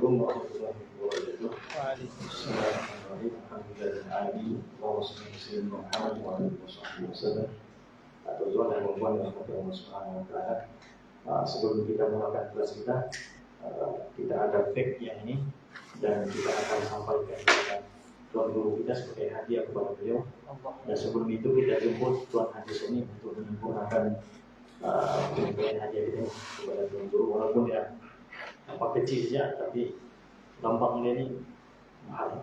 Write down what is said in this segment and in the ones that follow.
Assalamualaikum warahmatullahi wabarakatuh. Bismillahirrahmanirrahim. Alhamdulillahirrahmanirrahim. Tuan dan perempuan yang Allah Subhanahu wa taala. Sebelum kita mulakan kelas kita ada fact yang ini dan kita akan sampaikan kepada Tuan Guru kita sebagai hadiah kepada beliau. Dan sebelum itu kita jemput Tuan Haji Soni untuk menyempurnakan penyampaian hadiah ini kepada Tuan Guru, walaupun ya kecil saja, tapi gampang dia ini mahal.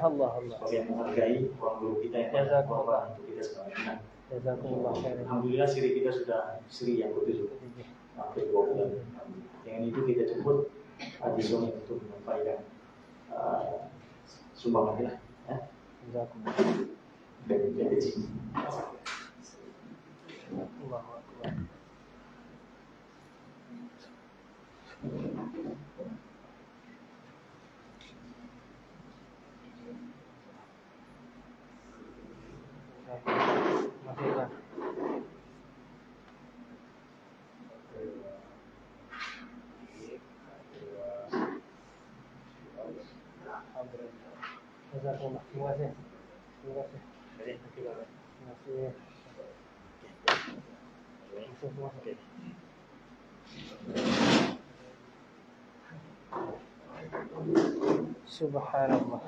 Allah sebagai menghargai Tuan Guru kita yang berkorban untuk kita semuanya. Alhamdulillah siri kita sudah siri yang ke-7 sampai 2 bulan. Dengan itu kita jemput Haji Soni untuk menyampaikan sumbangannya, ya. Dari sini. Allahu Akbar. Terima kasih. Subhanallah.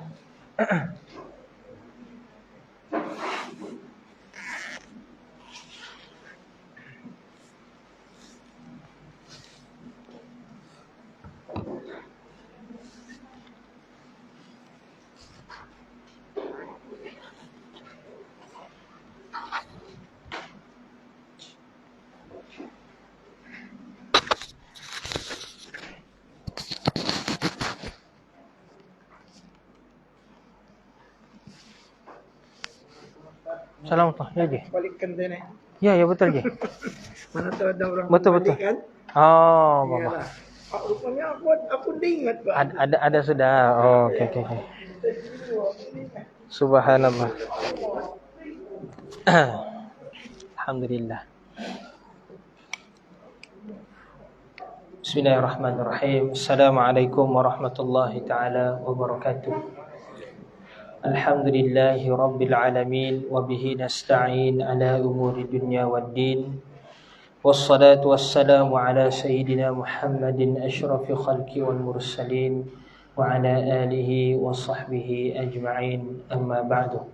Assalamualaikum. Ya, Ji. Balikkan dia ni. Ya, betul, Ji. Mana tahu ada orang Betul. balikkan. Oh, Bapak. Rupanya aku ingat, Pak. Ada sudah. Oh, okey. Subhanallah. Alhamdulillah. Bismillahirrahmanirrahim. Assalamualaikum warahmatullahi taala wabarakatuh. Alhamdulillahi rabbil alamin wa bihi nasta'in ala umuri dunya waddin. Wassalatu wassalamu ala sayyidina Muhammadin asyrafil khalqi wal mursalin wa ala alihi wa sahbihi ajma'in. Amma ba'du.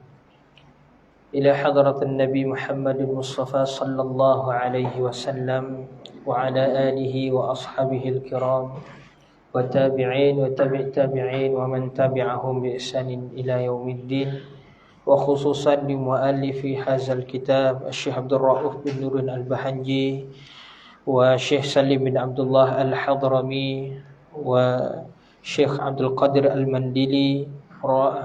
Ila hadratin Nabi Muhammadin Mustafa sallallahu alaihi wasallam wa ala alihi wa ashabihi al-kiram wa tabi'in wa tabi'in wa man tabi'ahum bi ihsanin ila yaumiddin. Wa khususan li muallifi hadzal kitab Syekh Abdul Rauf bin Nurun Al-Bahanji wa Syekh Salim bin Abdullah Al-Hadrami wa Syekh Abdul Qadir Al-Mandili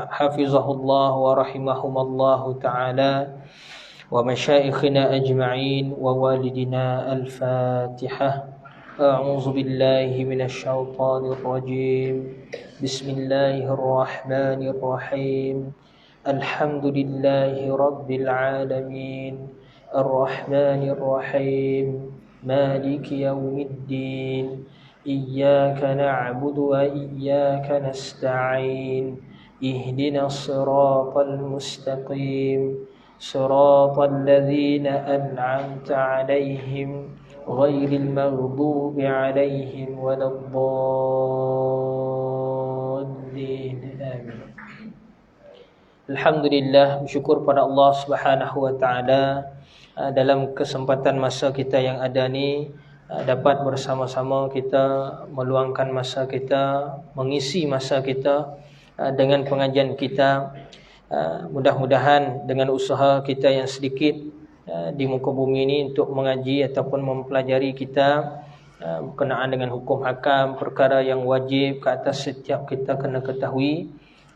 hafizahullah wa rahimahumallahu ta'ala wa masyayikhina ajma'in wa walidina. Al-Fatihah. A'udzu billahi minasy syaithanir rajim. Bismillahirrahmanirrahim. Alhamdulillahi rabbil alamin. Ar-Rahmanir Rahim. Maliki yaumiddin. Iyyaka na'budu wa iyyaka nasta'in. Ihdinas siratal mustaqim. Siratal ladzina an'amta 'alaihim ghairil maghdubi 'alaihim waladdallin. Amin. Alhamdulillah, bersyukur pada Allah Subhanahu wa taala dalam kesempatan masa kita yang ada ni dapat bersama-sama kita meluangkan masa kita, mengisi masa kita dengan pengajian kita. Mudah-mudahan dengan usaha kita yang sedikit di muka bumi ini untuk mengaji ataupun mempelajari kita berkenaan dengan hukum hakam, perkara yang wajib ke atas setiap kita kena ketahui,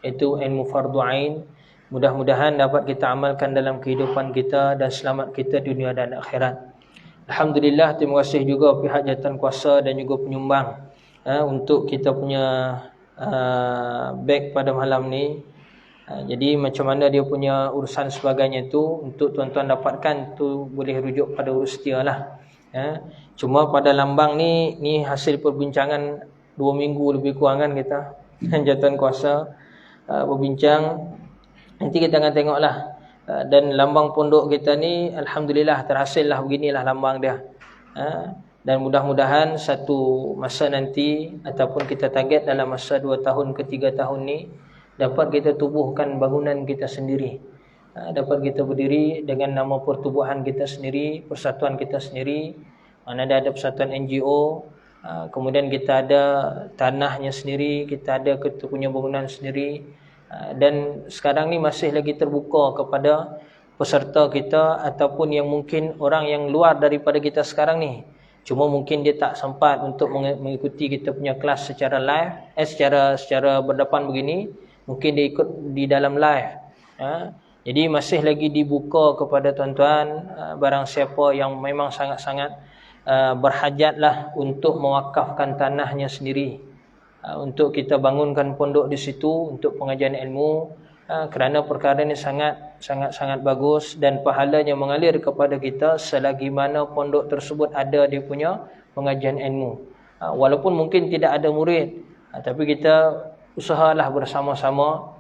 iaitu ilmu fardu ain. Mudah-mudahan dapat kita amalkan dalam kehidupan kita dan selamat kita dunia dan akhirat. Alhamdulillah, terima kasih juga pihak jawatan kuasa dan juga penyumbang untuk kita punya beg pada malam ni. Jadi macam mana dia punya urusan sebagainya tu untuk tuan-tuan dapatkan tu boleh rujuk pada urus dia lah. Cuma pada lambang ni hasil perbincangan 2 minggu lebih kurang kan kita jatuhan kuasa berbincang. Nanti kita akan tengoklah. Dan lambang pondok kita ni alhamdulillah terhasil lah, beginilah lambang dia. Dan mudah-mudahan satu masa nanti ataupun kita target dalam masa 2 tahun ke 3 tahun ni dapat kita tubuhkan bangunan kita sendiri. Dapat kita berdiri dengan nama pertubuhan kita sendiri, persatuan kita sendiri. Mana ada persatuan NGO, kemudian kita ada tanahnya sendiri, kita ada kita punya bangunan sendiri. Dan sekarang ni masih lagi terbuka kepada peserta kita ataupun yang mungkin orang yang luar daripada kita sekarang ni. Cuma mungkin dia tak sempat untuk mengikuti kita punya kelas secara live, secara berdepan begini. Mungkin dia ikut di dalam live. Jadi masih lagi dibuka kepada tuan-tuan, barang siapa yang memang sangat-sangat berhajatlah untuk mewakafkan tanahnya sendiri, untuk kita bangunkan pondok di situ untuk pengajian ilmu, kerana perkara ini sangat bagus dan pahalanya mengalir kepada kita selagi mana pondok tersebut ada dia punya pengajian ilmu. Walaupun mungkin tidak ada murid, tapi kita usahalah bersama-sama,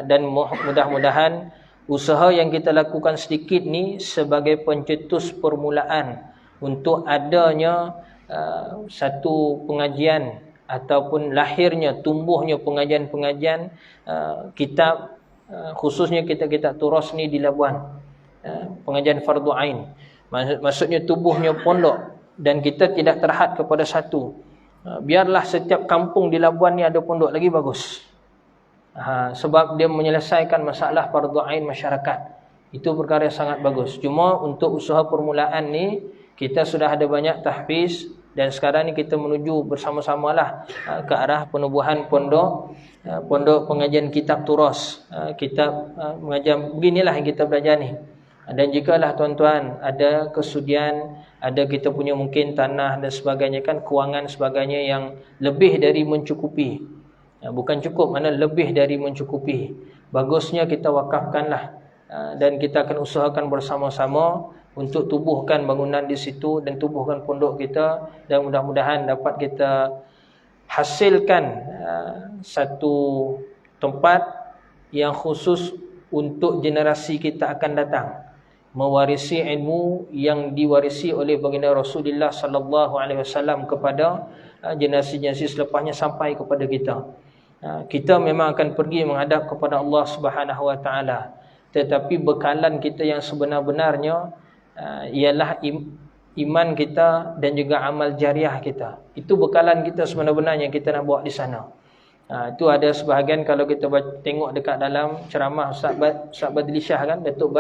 dan mudah-mudahan usaha yang kita lakukan sedikit ni sebagai pencetus permulaan untuk adanya satu pengajian ataupun lahirnya, tumbuhnya pengajian-pengajian kitab, khususnya kitab-kitab turas ni di Labuan, pengajian fardu ain. Maksudnya tubuhnya pondok dan kita tidak terhad kepada satu. Biarlah setiap kampung di Labuan ni ada pondok lagi bagus. Sebab dia menyelesaikan masalah fardu ain masyarakat. Itu perkara yang sangat bagus. Cuma untuk usaha permulaan ni kita sudah ada banyak tahfiz. Dan sekarang ni kita menuju bersama-samalah ke arah penubuhan pondok pengajian kitab turas, kitab mengajar beginilah yang kita belajar ni. Dan jikalah tuan-tuan ada kesudian, ada kita punya mungkin tanah dan sebagainya kan, kewangan sebagainya yang lebih dari mencukupi, bukan cukup, mana lebih dari mencukupi, bagusnya kita wakafkanlah. Dan kita akan usahakan bersama-sama untuk tubuhkan bangunan di situ dan tubuhkan pondok kita, dan mudah-mudahan dapat kita hasilkan satu tempat yang khusus untuk generasi kita akan datang, mewarisi ilmu yang diwarisi oleh baginda Rasulullah sallallahu alaihi wasallam kepada generasi-generasi selepasnya sampai kepada kita. Kita memang akan pergi menghadap kepada Allah Subhanahu wa taala, tetapi bekalan kita yang sebenar-benarnya ialah iman kita dan juga amal jariah kita. Itu bekalan kita sebenar-benarnya kita nak bawa di sana. Itu ada sebahagian kalau kita tengok dekat dalam ceramah Ustaz Badli Shah kan, Datuk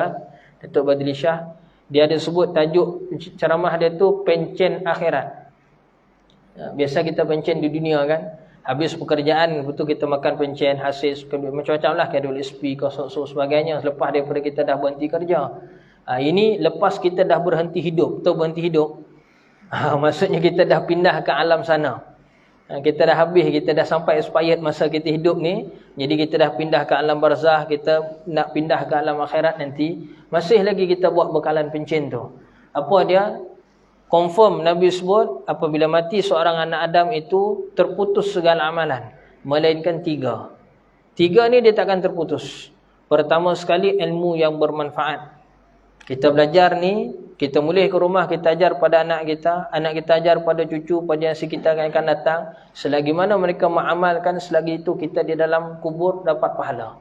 Badli Shah, dia ada sebut tajuk ceramah dia tu pencen akhirat. Biasa kita pencen di dunia kan, habis pekerjaan betul kita makan pencen hasil macam-macam lah, kedul SP kosong sebagainya selepas daripada kita dah berhenti kerja. Ini lepas kita dah berhenti hidup. Betul berhenti hidup, maksudnya kita dah pindah ke alam sana. Kita dah habis, kita dah sampai expired masa kita hidup ni. Jadi kita dah pindah ke alam barzah, kita nak pindah ke alam akhirat nanti. Masih lagi kita buat bekalan pencen tu. Apa dia? Confirm Nabi sebut apabila mati seorang anak Adam itu terputus segala amalan, melainkan 3. 3 ni dia takkan terputus. Pertama sekali ilmu yang bermanfaat. Kita belajar ni, kita mulai ke rumah, kita ajar pada anak kita ajar pada cucu, pada yang kita akan datang. Selagi mana mereka mengamalkan, selagi itu kita di dalam kubur dapat pahala.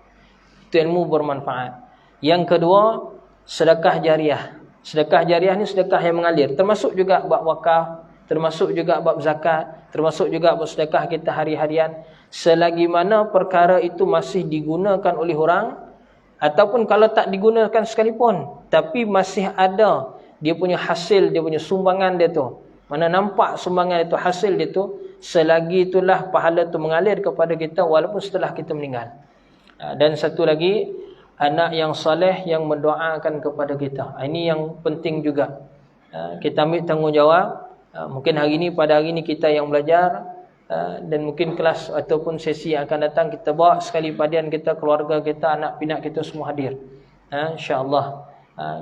Itu ilmu bermanfaat. Yang kedua, sedekah jariah. Sedekah jariah ni sedekah yang mengalir, termasuk juga bab wakaf, termasuk juga bab zakat, termasuk juga bab sedekah kita hari-harian. Selagi mana perkara itu masih digunakan oleh orang, ataupun kalau tak digunakan sekalipun, tapi masih ada dia punya hasil, dia punya sumbangan dia tu, mana nampak sumbangan itu, hasil dia tu, selagi itulah pahala tu mengalir kepada kita walaupun setelah kita meninggal. Dan satu lagi, anak yang soleh yang mendoakan kepada kita. Ini yang penting juga. Kita ambil tanggungjawab. Mungkin hari ini, pada hari ini kita yang belajar, dan mungkin kelas ataupun sesi yang akan datang kita bawa sekali padian kita, keluarga kita, anak pinak kita semua hadir, insya-Allah.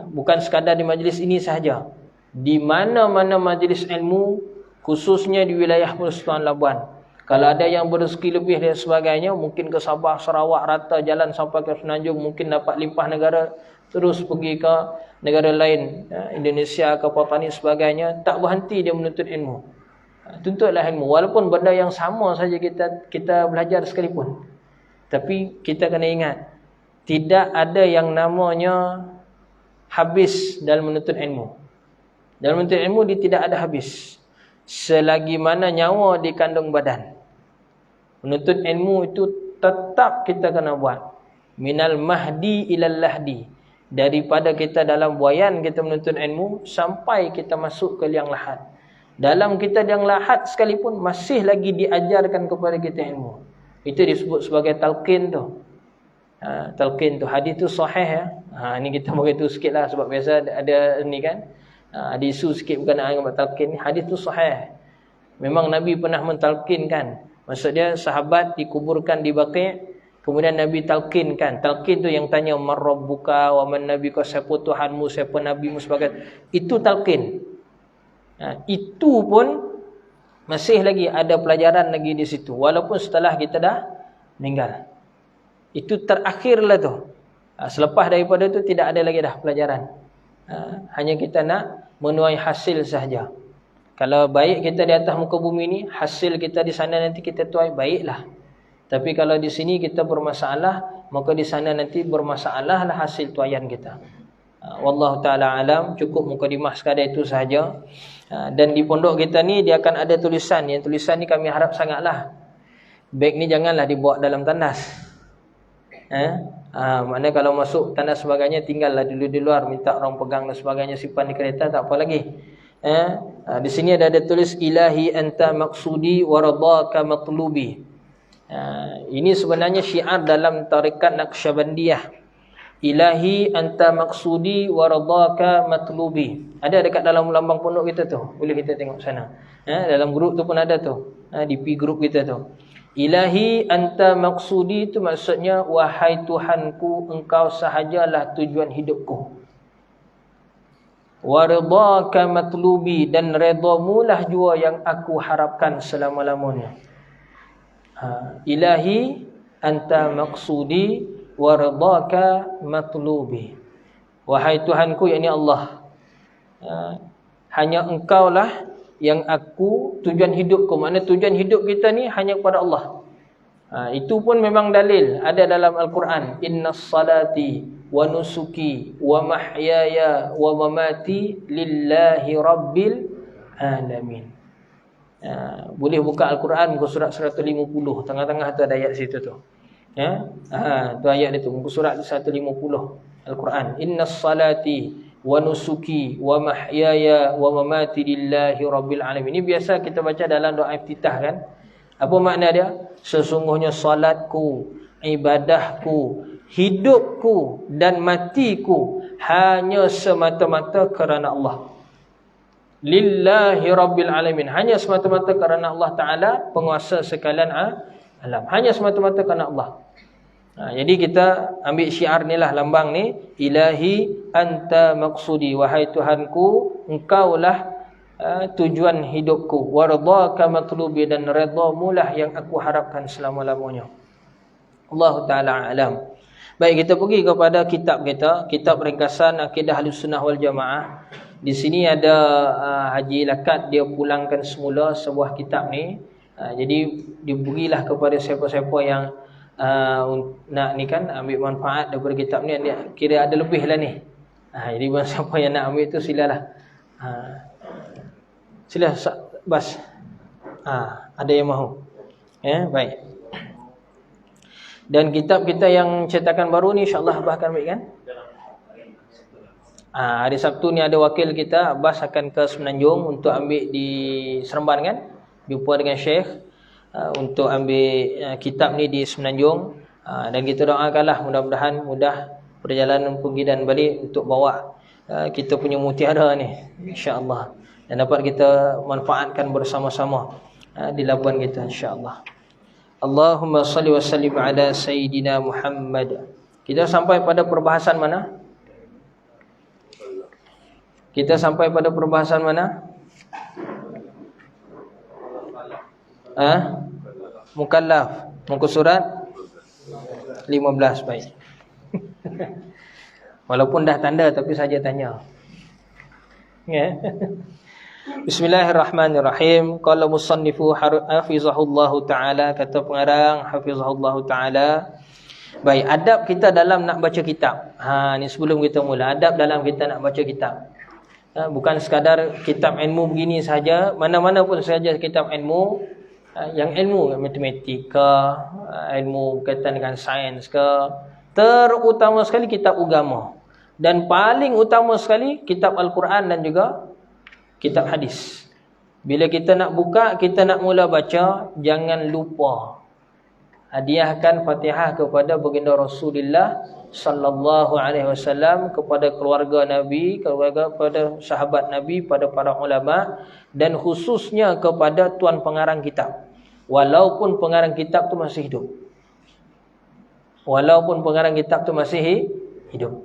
Bukan sekadar di majlis ini sahaja, di mana-mana majlis ilmu, khususnya di wilayah Persekutuan Labuan, Kalau ada yang berrezeki lebih dan sebagainya, mungkin ke Sabah, Sarawak, rata jalan sampai ke Semenanjung, mungkin dapat limpah negara, terus pergi ke negara lain, Indonesia ke Papua Ni sebagainya, tak berhenti dia menuntut ilmu. Tuntutlah ilmu, walaupun benda yang sama saja kita belajar sekalipun. Tapi kita kena ingat, tidak ada yang namanya habis dalam menuntut ilmu. Dalam menuntut ilmu dia tidak ada habis, selagi mana nyawa di kandung badan. Menuntut ilmu itu tetap kita kena buat. Minal mahdi ilal lahdi. Daripada kita dalam buayan kita menuntut ilmu sampai kita masuk ke liang lahat. Dalam kita liang lahat sekalipun masih lagi diajarkan kepada kita ilmu. Itu disebut sebagai talqin tu. Talqin tu, hadis tu sahih ya. Ni kita beritahu sikitlah sebab biasa ada ni kan. Ada isu sikit berkenaan dengan talqin. Hadis tu sahih. Memang Nabi pernah mentalqinkan. Maksudnya sahabat dikuburkan di Baqi', kemudian Nabi talqinkan. Talqin tu yang tanya man rabbuka wa man nabiyuka, siapa Tuhanmu, siapa nabimu sebagainya. Itu talqin. Itu pun masih lagi ada pelajaran lagi di situ walaupun setelah kita dah meninggal. Itu terakhirlah tu. Selepas daripada tu tidak ada lagi dah pelajaran. Hanya kita nak menuai hasil sahaja. Kalau baik kita di atas muka bumi ni, hasil kita di sana nanti kita tuai baiklah. Tapi kalau di sini kita bermasalah, maka di sana nanti bermasalahlah hasil tuaian kita. Wallahu taala alam. Cukup mukadimah sekadar itu sahaja. Dan di pondok kita ni dia akan ada tulisan. Yang tulisan ni kami harap sangatlah, beg ni janganlah dibawa dalam tandas. Maknanya kalau masuk tandas sebagainya, tinggallah dulu di luar, minta orang pegang dan sebagainya, simpan di kereta, tak apa lagi. Di sini ada tulis ilahi anta maqsudi wa radaka matlubi. Ini sebenarnya syiar dalam tarekat Naqsyabandiyah. Ilahi anta maqsudi wa radaka matlubi. Ada dekat dalam lambang pondok kita tu. Boleh kita tengok sana. Dalam grup tu pun ada tu. Di P group kita tu. Ilahi anta maqsudi itu maksudnya wahai Tuhanku, engkau sahajalah tujuan hidupku. Wa ridaka matlubi, dan redamulah jua yang aku harapkan selama-lamanya. Ilahi anta maqsudi wa ridaka matlubi. Wahai Tuhanku, yakni Allah, hanya engkaulah yang aku tujuan hidupku. Maknanya tujuan hidup kita ni hanya kepada Allah. Itu pun memang dalil ada dalam Al-Quran. Innas salati wa nusuki wa mahyaya wa mamati lillahi rabbil alamin. Boleh buka Al-Quran muka surat 150. Tengah-tengah tu ada ayat situ tu. Tu ayat itu muka surat 150 Al-Quran. Innas salati wa nusuki wa mahyaya wa mamati lillahi rabbil alamin. Ini biasa kita baca dalam doa iftitah kan. Apa makna dia? Sesungguhnya salatku, ibadahku, hidupku dan matiku hanya semata-mata kerana Allah. Lillahi rabbil alamin. Hanya semata-mata kerana Allah Ta'ala, penguasa sekalian alam. Hanya semata-mata kerana Allah. Jadi kita ambil syiar ni lah, lambang ni. Ilahi anta maqsudi. Wahai Tuhanku, engkaulah tujuan hidupku. Waradaka matlubi, dan redamulah yang aku harapkan selama-lamanya. Allah Ta'ala alam. Baik, kita pergi kepada kitab kita. Kitab ringkasan Akidah Ahlussunnah wal Jamaah. Di sini ada Haji Lakat, dia pulangkan semula sebuah kitab ni. Jadi diberilah kepada siapa-siapa yang nak ni kan, ambil manfaat daripada kitab ni. Dia kira ada lebih lah ni. Jadi siapa yang nak ambil tu silalah. Sila Bas. Ada yang mahu. Baik. Dan kitab kita yang cetakan baru ni insya-Allah Abah akan ambil kan? Hari Sabtu ni ada wakil kita, Abbas akan ke Semenanjung untuk ambil di Seremban kan? Jumpa dengan Syekh untuk ambil kitab ni di Semenanjung. Dan kita doakanlah mudah-mudahan mudah perjalanan pergi dan balik untuk bawa kita punya mutiara ni insya-Allah, dan dapat kita manfaatkan bersama-sama di labuan kita insya-Allah. Allahumma salli wa sallim ala Sayyidina Muhammad. Kita sampai pada perbahasan mana? Kita sampai pada perbahasan mana? mukallaf. Muka surat 15. Baik. Walaupun dah tanda tapi saja tanya. Ya. Bismillahirrahmanirrahim. Qala musannifu hafizahullahu taala, kata pengarang hafizahullahu taala. Baik, adab kita dalam nak baca kitab. Ni sebelum kita mula, adab dalam kita nak baca kitab. Bukan sekadar kitab ilmu begini saja, mana-mana pun saja kitab ilmu, yang ilmu matematika, ilmu berkaitan dengan sains ke, terutama sekali kitab agama. Dan paling utama sekali kitab Al-Quran dan juga kitab hadis. Bila kita nak buka, kita nak mula baca, jangan lupa hadiahkan Fatihah kepada baginda Rasulullah sallallahu alaihi wasallam, kepada keluarga Nabi, kepada sahabat Nabi, pada para ulama, dan khususnya kepada tuan pengarang kitab. Walaupun pengarang kitab tu masih hidup. Walaupun pengarang kitab tu masih hidup.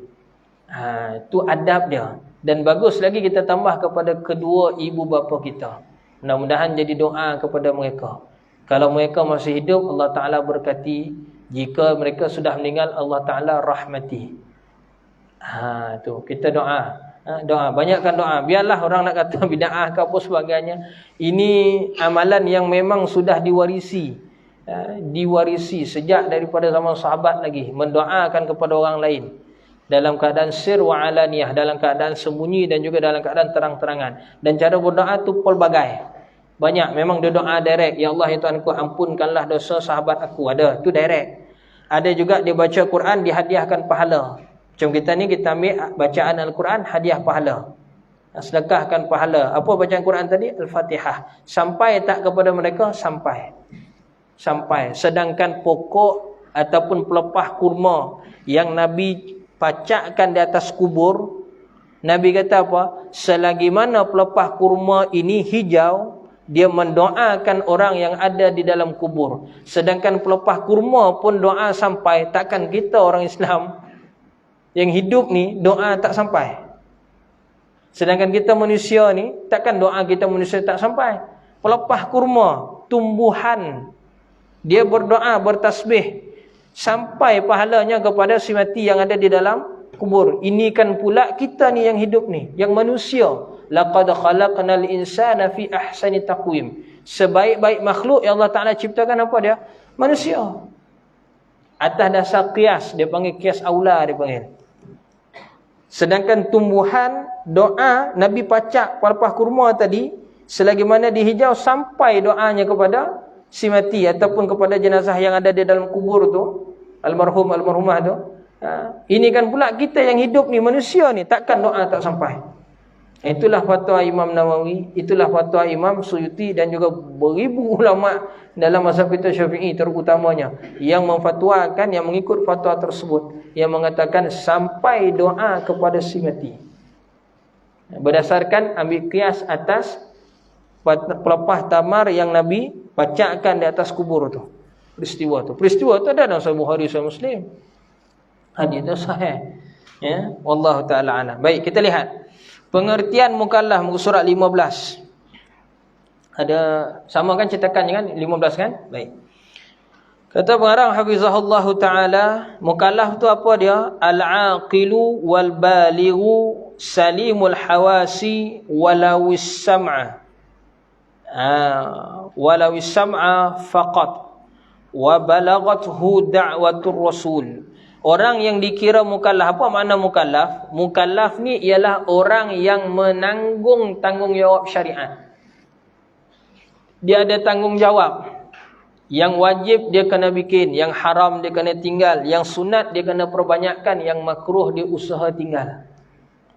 Itu adab dia. Dan bagus lagi kita tambah kepada kedua ibu bapa kita. Mudah-mudahan jadi doa kepada mereka. Kalau mereka masih hidup, Allah Ta'ala berkati. Jika mereka sudah meninggal, Allah Ta'ala rahmati. Tu kita doa. Doa, banyakkan doa. Biarlah orang nak kata bid'ah ke apa sebagainya. Ini amalan yang memang sudah diwarisi. Diwarisi sejak daripada zaman sahabat lagi. Mendoakan kepada orang lain. Dalam keadaan sir wa alaniyah, dalam keadaan sembunyi dan juga dalam keadaan terang-terangan. Dan cara berdoa tu pelbagai. Banyak, memang dia doa direct. Ya Allah, ya Tuhanku, ampunkanlah dosa sahabat aku. Ada, tu direct. Ada juga dia baca Quran, dihadiahkan pahala. Macam kita ni, kita ambil bacaan Al-Quran, hadiah pahala. Sedekahkan pahala. Apa bacaan Quran tadi? Al-Fatihah. Sampai tak kepada mereka? Sampai. Sedangkan pokok ataupun pelepah kurma yang Nabi pacakkan di atas kubur, Nabi kata apa? Selagi mana pelepah kurma ini hijau, dia mendoakan orang yang ada di dalam kubur. Sedangkan pelepah kurma pun doa sampai, takkan kita orang Islam yang hidup ni doa tak sampai? Sedangkan kita manusia ni, takkan doa kita manusia tak sampai? Pelepah kurma, tumbuhan, dia berdoa, bertasbih, sampai pahalanya kepada si mati yang ada di dalam kubur. Ini kan pula kita ni yang hidup ni, yang manusia. Laqad khalaqnal insana fi ahsani taqwim. Sebaik-baik makhluk yang Allah Ta'ala ciptakan apa dia? Manusia. Atas dasar qiyas, dia panggil qiyas aula, dia panggil. Sedangkan tumbuhan, doa, Nabi pacak pelepah kurma tadi, selagi mana dihijau sampai doanya kepada si mati ataupun kepada jenazah yang ada di dalam kubur tu, almarhum, almarhumah tu. Ini kan pula kita yang hidup ni, manusia ni, takkan doa tak sampai. Itulah fatwa Imam Nawawi, itulah fatwa Imam Suyuti dan juga beribu ulama dalam mazhab kita Syafi'i terutamanya yang memfatwakan, yang mengikut fatwa tersebut, yang mengatakan sampai doa kepada si mati. Berdasarkan ambil qiyas atas pelepah tamar yang Nabi pacakkan di atas kubur tu. Peristiwa tu ada dalam Sahih Bukhari, Sahih Muslim. Hadis itu sahih. Ya, wallahu taala alam. Baik, kita lihat pengertian mukallaf, muka surat 15. Ada sama kan cetakannya kan? 15 kan? Baik. Kata pengarang hafizahullahu taala, mukallaf tu apa dia? Al-aqilu wal balighu salimul hawasi walawis sam'a. Walawis sam'a faqat wa balaghathu da'watur rasul. Orang yang dikira mukallaf, apa makna mukallaf? Mukallaf ni ialah orang yang menanggung tanggungjawab syariat. Dia ada tanggungjawab. Yang wajib dia kena bikin, yang haram dia kena tinggal, yang sunat dia kena perbanyakkan, yang makruh dia usaha tinggal.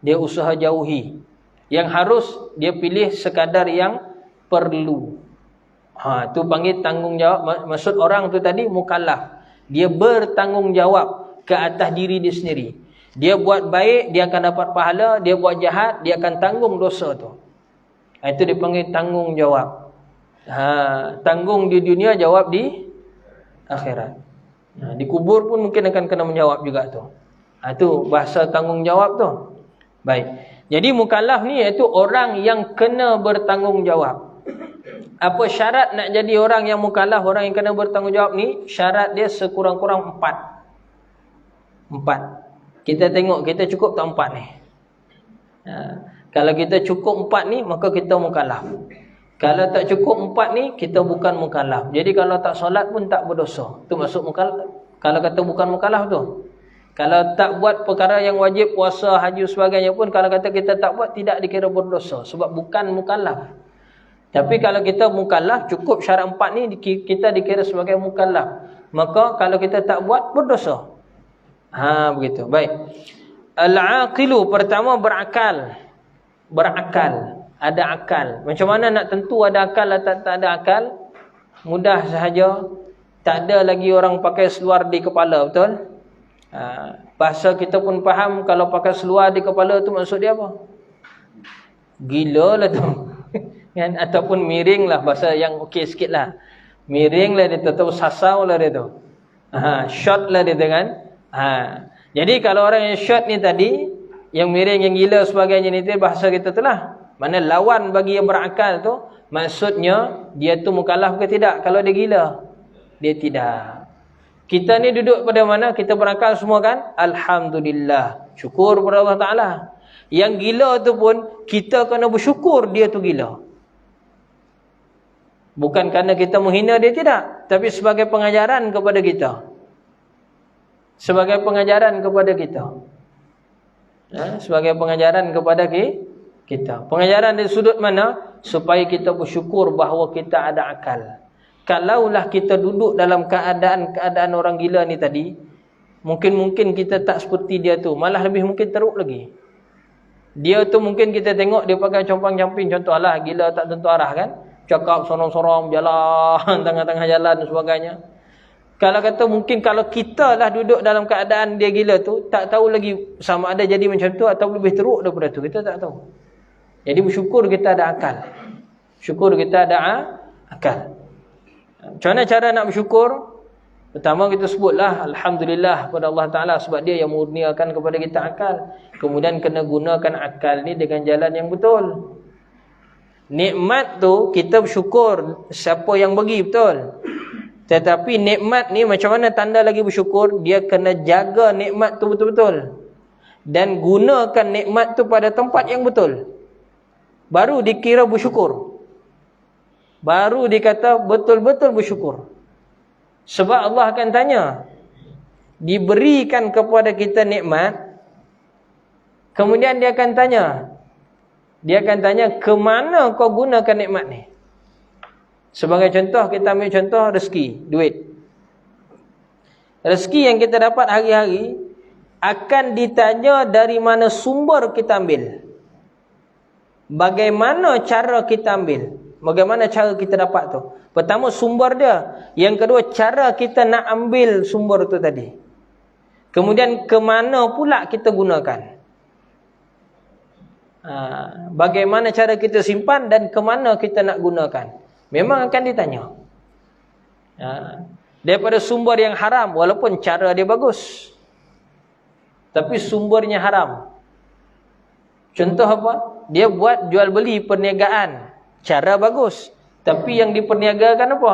Dia usaha jauhi. Yang harus dia pilih sekadar yang perlu. Tu panggil tanggungjawab. Maksud orang tu tadi mukallaf. Dia bertanggungjawab ke atas diri dia sendiri. Dia buat baik, dia akan dapat pahala. Dia buat jahat, dia akan tanggung dosa tu. Itu dipanggil tanggungjawab. Tanggung di dunia, jawab di akhirat. Di kubur pun mungkin akan kena menjawab juga tu. Itu bahasa tanggungjawab tu. Baik. Jadi mukallaf ni iaitu orang yang kena bertanggungjawab. Apa syarat nak jadi orang yang mukallaf, orang yang kena bertanggungjawab ni? Syarat dia sekurang-kurang 4. Kita tengok kita cukup tak 4 ni. Kalau kita cukup 4 ni, maka kita mukallaf. Kalau tak cukup 4 ni, kita bukan mukallaf. Jadi kalau tak solat pun tak berdosa. Tu maksud mukallaf. Kalau kata bukan mukallaf tu. Kalau tak buat perkara yang wajib, puasa, haji sebagainya pun, kalau kata kita tak buat, tidak dikira berdosa. Sebab bukan mukallaf. Tapi kalau kita mukallaf, cukup syarat 4 ni, kita dikira sebagai mukallaf. Maka kalau kita tak buat, berdosa. Begitu. Baik. Al-aqilu, pertama berakal. Berakal. Ada akal. Macam mana nak tentu ada akal atau tak ada akal? Mudah sahaja. Tak ada lagi orang pakai seluar di kepala, betul? Bahasa kita pun faham kalau pakai seluar di kepala tu maksud dia apa? Gila lah tu. Kan? Ataupun miring lah, bahasa yang okey sikit lah. Miring lah dia tu, atau sasau lah dia tu. Short lah dia tu kan. Jadi kalau orang yang short ni tadi, yang miring, yang gila sebagainya ni, bahasa kita tu lah. Mana lawan bagi yang berakal tu, maksudnya dia tu mukallaf ke tidak? Kalau dia gila, dia tidak. Kita ni duduk pada mana? Kita berakal semua kan? Alhamdulillah. Syukur kepada Allah Ta'ala. Yang gila tu pun, kita kena bersyukur dia tu gila. Bukan kerana kita menghina dia, tidak. Tapi sebagai pengajaran kepada kita. Sebagai pengajaran kepada kita. Sebagai pengajaran kepada kita. Pengajaran dari sudut mana? Supaya kita bersyukur bahawa kita ada akal. Kalaulah kita duduk dalam keadaan orang gila ni tadi, mungkin kita tak seperti dia tu, malah lebih mungkin teruk lagi. Dia tu mungkin kita tengok dia pakai compang-camping, contohlah gila tak tentu arah kan, cakap sorong-sorong, jalan tengah-tengah jalan dan sebagainya. Kalau kata mungkin kalau kita lah duduk dalam keadaan dia gila tu, tak tahu lagi sama ada jadi macam tu atau lebih teruk daripada tu, kita tak tahu. Jadi bersyukur kita ada akal. Syukur kita ada akal. Macam mana cara nak bersyukur? Pertama kita sebutlah Alhamdulillah kepada Allah Ta'ala, sebab dia yang mengurniakan kepada kita akal. Kemudian kena gunakan akal ni dengan jalan yang betul. Nikmat tu kita bersyukur siapa yang bagi, betul. Tetapi nikmat ni macam mana tanda lagi bersyukur? Dia kena jaga nikmat tu betul-betul. Dan gunakan nikmat tu pada tempat yang betul. Baru dikira bersyukur. Baru dikata betul-betul bersyukur. Sebab Allah akan tanya, diberikan kepada kita nikmat, kemudian dia akan tanya, ke mana kau gunakan nikmat ni? Sebagai contoh, kita ambil contoh rezeki, duit. Rezeki yang kita dapat hari-hari akan ditanya dari mana sumber kita ambil. Bagaimana cara kita ambil? Bagaimana cara kita dapat tu? Pertama sumber dia. Yang kedua cara kita nak ambil sumber tu tadi. Kemudian ke mana pula kita gunakan? Bagaimana cara kita simpan dan ke mana kita nak gunakan? Memang akan ditanya. Daripada sumber yang haram, walaupun cara dia bagus, tapi sumbernya haram. Contoh apa? Dia buat jual beli perniagaan. Cara bagus, tapi yang diperniagakan apa?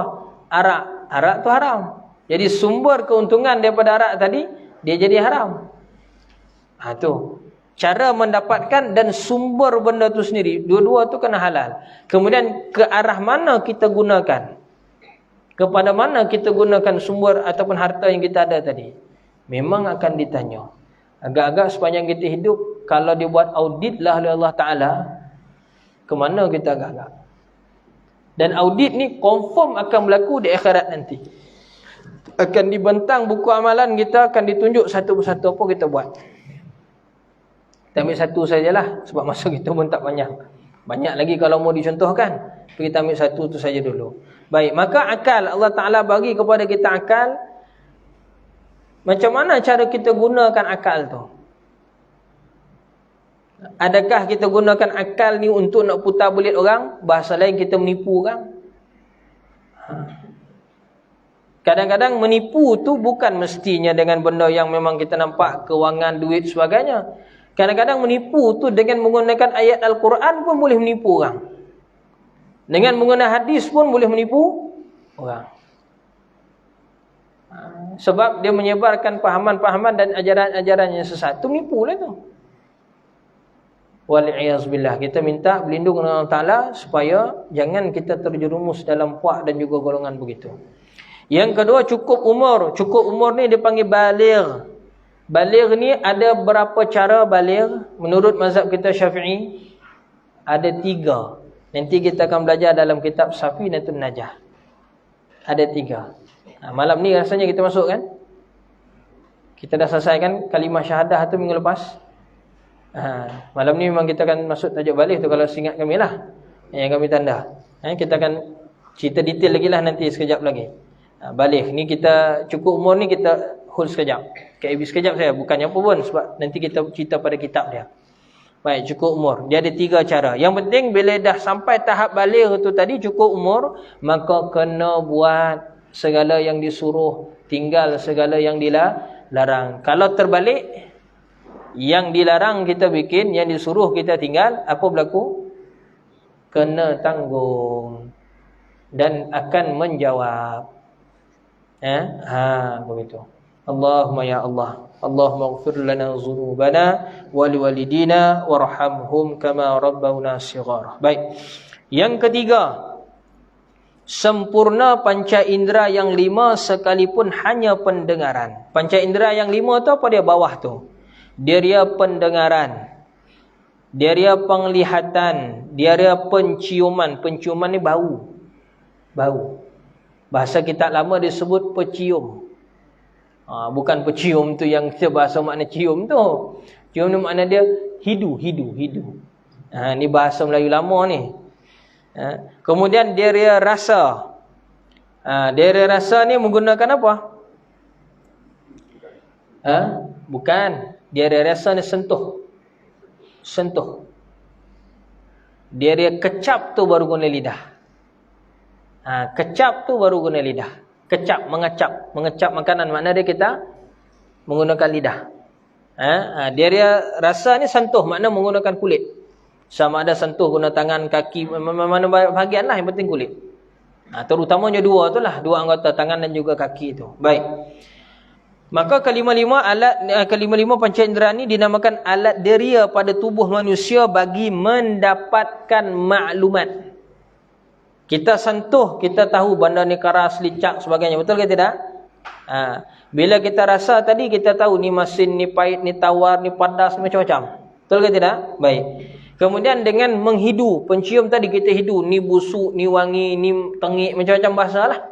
Arak. Arak tu haram. Jadi sumber keuntungan daripada arak tadi, dia jadi haram. Tu cara mendapatkan dan sumber benda tu sendiri, dua-dua tu kena halal. Kemudian ke arah mana kita gunakan? Kepada mana kita gunakan sumber ataupun harta yang kita ada tadi? Memang akan ditanya. Agak-agak sepanjang kita hidup, kalau dibuat audit lah oleh Allah Ta'ala, ke mana kita agak-agak? Dan audit ni confirm akan berlaku di akhirat nanti. Akan dibentang buku amalan kita, akan ditunjuk satu persatu apa kita buat. Kita ambil satu sajalah, sebab masa kita pun tak banyak. Banyak lagi kalau mau dicontohkan. Kita ambil satu tu saja dulu. Baik, maka akal, Allah Ta'ala bagi kepada kita akal. Macam mana cara kita gunakan akal tu? Adakah kita gunakan akal ni untuk nak putar belit orang? Bahasa lain kita menipu orang. Kadang-kadang menipu tu bukan mestinya dengan benda yang memang kita nampak, kewangan, duit sebagainya. Kadang-kadang menipu tu dengan menggunakan ayat Al-Quran pun boleh menipu orang. Dengan menggunakan hadis pun boleh menipu orang. Sebab dia menyebarkan pahaman-pahaman dan ajaran-ajaran yang sesat. Itu menipulah tu. Wal'iyazbillah. Kita minta berlindung dengan Allah Ta'ala supaya jangan kita terjerumus dalam puak dan juga golongan begitu. Yang kedua, cukup umur. Cukup umur ni dipanggil baligh. Baligh ni ada berapa cara baligh? Menurut mazhab kita Syafi'i, ada 3. Nanti kita akan belajar dalam kitab Safinatun Najah. Ada 3. Malam ni rasanya kita masuk kan? Kita dah selesaikan kalimah syahadah tu minggu lepas. Malam ni memang kita akan masuk tajuk baligh tu, kalau ingat kami lah yang kami tanda. Kita akan cerita detail lagi lah nanti sekejap lagi. Baligh ni kita cukup umur ni kita hold sekejap. KIB sekejap saya, bukannya apa pun, sebab nanti kita cerita pada kitab dia. Baik, cukup umur. Dia ada 3 cara. Yang penting bila dah sampai tahap baligh tu tadi, cukup umur, maka kena buat segala yang disuruh, tinggal segala yang dilarang. Kalau terbalik, yang dilarang kita bikin, yang disuruh kita tinggal, apa berlaku? Kena tanggung dan akan menjawab. Begitu. Allahumma ya Allah, Allahumma ighfir lana dhunubana wa liwalidina warhamhum kama rabbawna shighara. Baik. Yang ketiga, sempurna panca indera yang 5 sekalipun hanya pendengaran. Panca indera yang 5 tu apa dia? Bawah tu. Dia pendengaran, dia penglihatan, dia penciuman. Penciuman ni bau. Bahasa kita lama disebut pecium. Bukan pecium tu yang kita bahasa makna cium tu. Cium ni makna dia hidu. Ni bahasa Melayu lama ni. Kemudian dia rasa. Dia rasa ni menggunakan apa? Bukan. Dia rasa ni sentuh. Dia kecap tu baru guna lidah. Kecap tu baru guna lidah. Kecap, mengecap makanan, makna dia kita menggunakan lidah. Dia rasa ni sentuh, makna menggunakan kulit. Sama ada sentuh guna tangan, kaki, mana bahagian lah, yang penting kulit. Terutamanya 2 tu lah, 2 anggota, tangan dan juga kaki tu. Baik. Maka kelima-lima panca indera ni dinamakan alat deria pada tubuh manusia bagi mendapatkan maklumat. Kita sentuh, kita tahu benda ni keras, licak, sebagainya. Betul ke tidak? Bila kita rasa tadi, kita tahu ni masin, ni pahit, ni tawar, ni padas, ni macam-macam. Betul ke tidak? Baik. Kemudian dengan menghidu, pencium tadi kita hidu, ni busuk, ni wangi, ni tengik, macam-macam bahasa lah.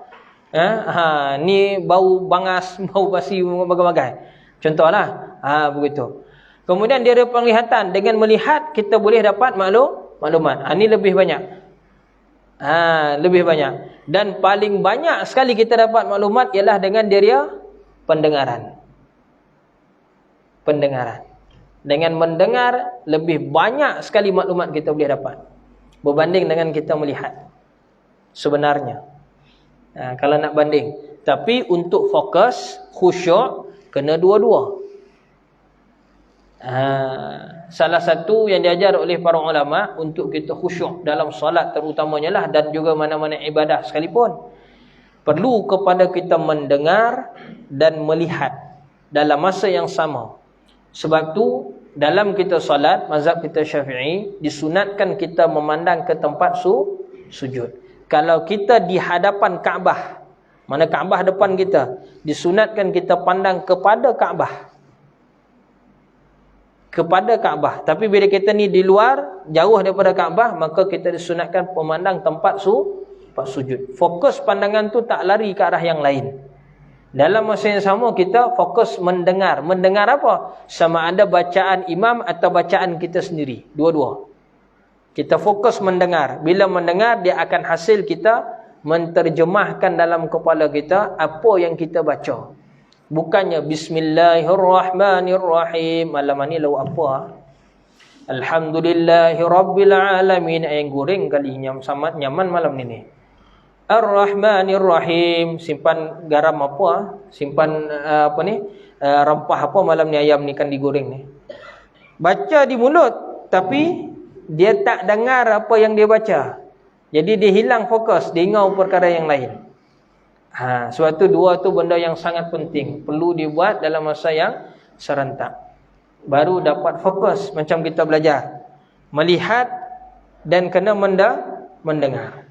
Ni bau bangas, bau basi, bagai-bagai. Contohlah. Begitu. Kemudian dia ada penglihatan. Dengan melihat, kita boleh dapat maklumat. Ni lebih banyak. Lebih banyak. Dan paling banyak sekali kita dapat maklumat ialah dengan dia pendengaran. Dengan mendengar, lebih banyak sekali maklumat kita boleh dapat berbanding dengan kita melihat. Sebenarnya, kalau nak banding. Tapi untuk fokus, khusyuk, kena dua-dua. Salah satu yang diajar oleh para ulama untuk kita khusyuk dalam solat terutamanya lah, dan juga mana-mana ibadah sekalipun, perlu kepada kita mendengar dan melihat dalam masa yang sama. Sebab tu dalam kita solat, mazhab kita Syafi'i, disunatkan kita memandang ke tempat sujud. Kalau kita di hadapan Kaabah, mana Kaabah depan kita, disunatkan kita pandang kepada Kaabah. Tapi bila kita ni di luar, jauh daripada Kaabah, maka kita disunatkan memandang tempat sujud. Fokus pandangan tu tak lari ke arah yang lain. Dalam masa yang sama kita fokus mendengar. Mendengar apa? Sama ada bacaan imam atau bacaan kita sendiri. Dua-dua. Kita fokus mendengar. Bila mendengar, dia akan hasil kita menterjemahkan dalam kepala kita apa yang kita baca. Bukannya Bismillahirrahmanirrahim. Malam ni lau apa? Alhamdulillahirrabbilalamin. Yang goreng kali sangat nyaman malam ni. Ar-Rahmanirrahim. Simpan garam apa? Simpan rempah apa malam ni, ayam ni kan digoreng ni. Baca di mulut, tapi dia tak dengar apa yang dia baca. Jadi dia hilang fokus, dia ingau perkara yang lain. Sebab tu dua tu benda yang sangat penting, perlu dibuat dalam masa yang serentak. Baru dapat fokus macam kita belajar. Melihat dan kena mendengar.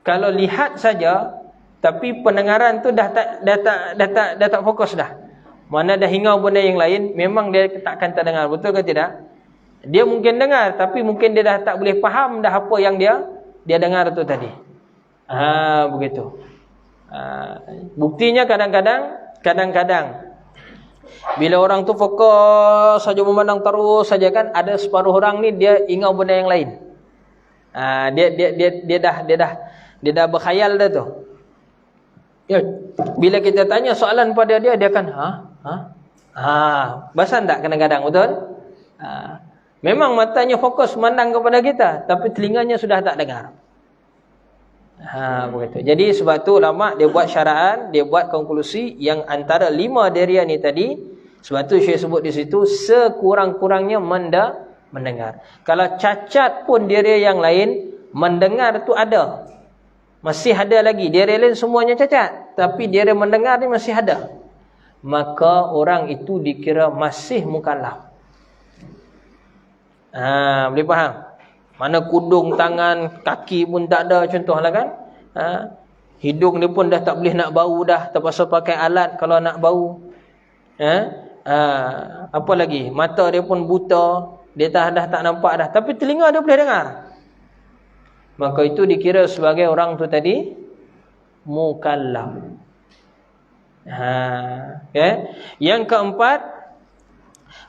Kalau lihat saja tapi pendengaran tu dah tak fokus dah. Mana dah hingau benda yang lain, memang dia tak akan terdengar. Betul ke tidak? Dia mungkin dengar tapi mungkin dia dah tak boleh faham dah apa yang dia dengar tu tadi. Begitu. Buktinya kadang-kadang bila orang tu fokus saja memandang terus saja kan, ada separuh orang ni dia ingau benda yang lain. Dia dah berkhayal dah tu. Ya, bila kita tanya soalan pada dia akan basan tak kadang-kadang, betul? Memang matanya fokus memandang kepada kita tapi telinganya sudah tak dengar. Begitu. Jadi sebab tu ulama dia buat syaraan, dia buat konklusi yang antara 5 deria ni tadi. Sebab tu Syekh sebut di situ sekurang-kurangnya mendengar. Kalau cacat pun deria yang lain, mendengar tu ada. Masih ada lagi. Deria lain semuanya cacat, tapi deria mendengar ni masih ada. Maka orang itu dikira masih mukallaf. Boleh faham? Mana kudung tangan, kaki pun tak ada, contohlah kan. Hidung dia pun dah tak boleh nak bau dah, terpaksa pakai alat kalau nak bau. Apa lagi? Mata dia pun buta, dia dah tak nampak dah, tapi telinga dia boleh dengar. Maka itu dikira sebagai orang tu tadi mukallaf. Yang keempat,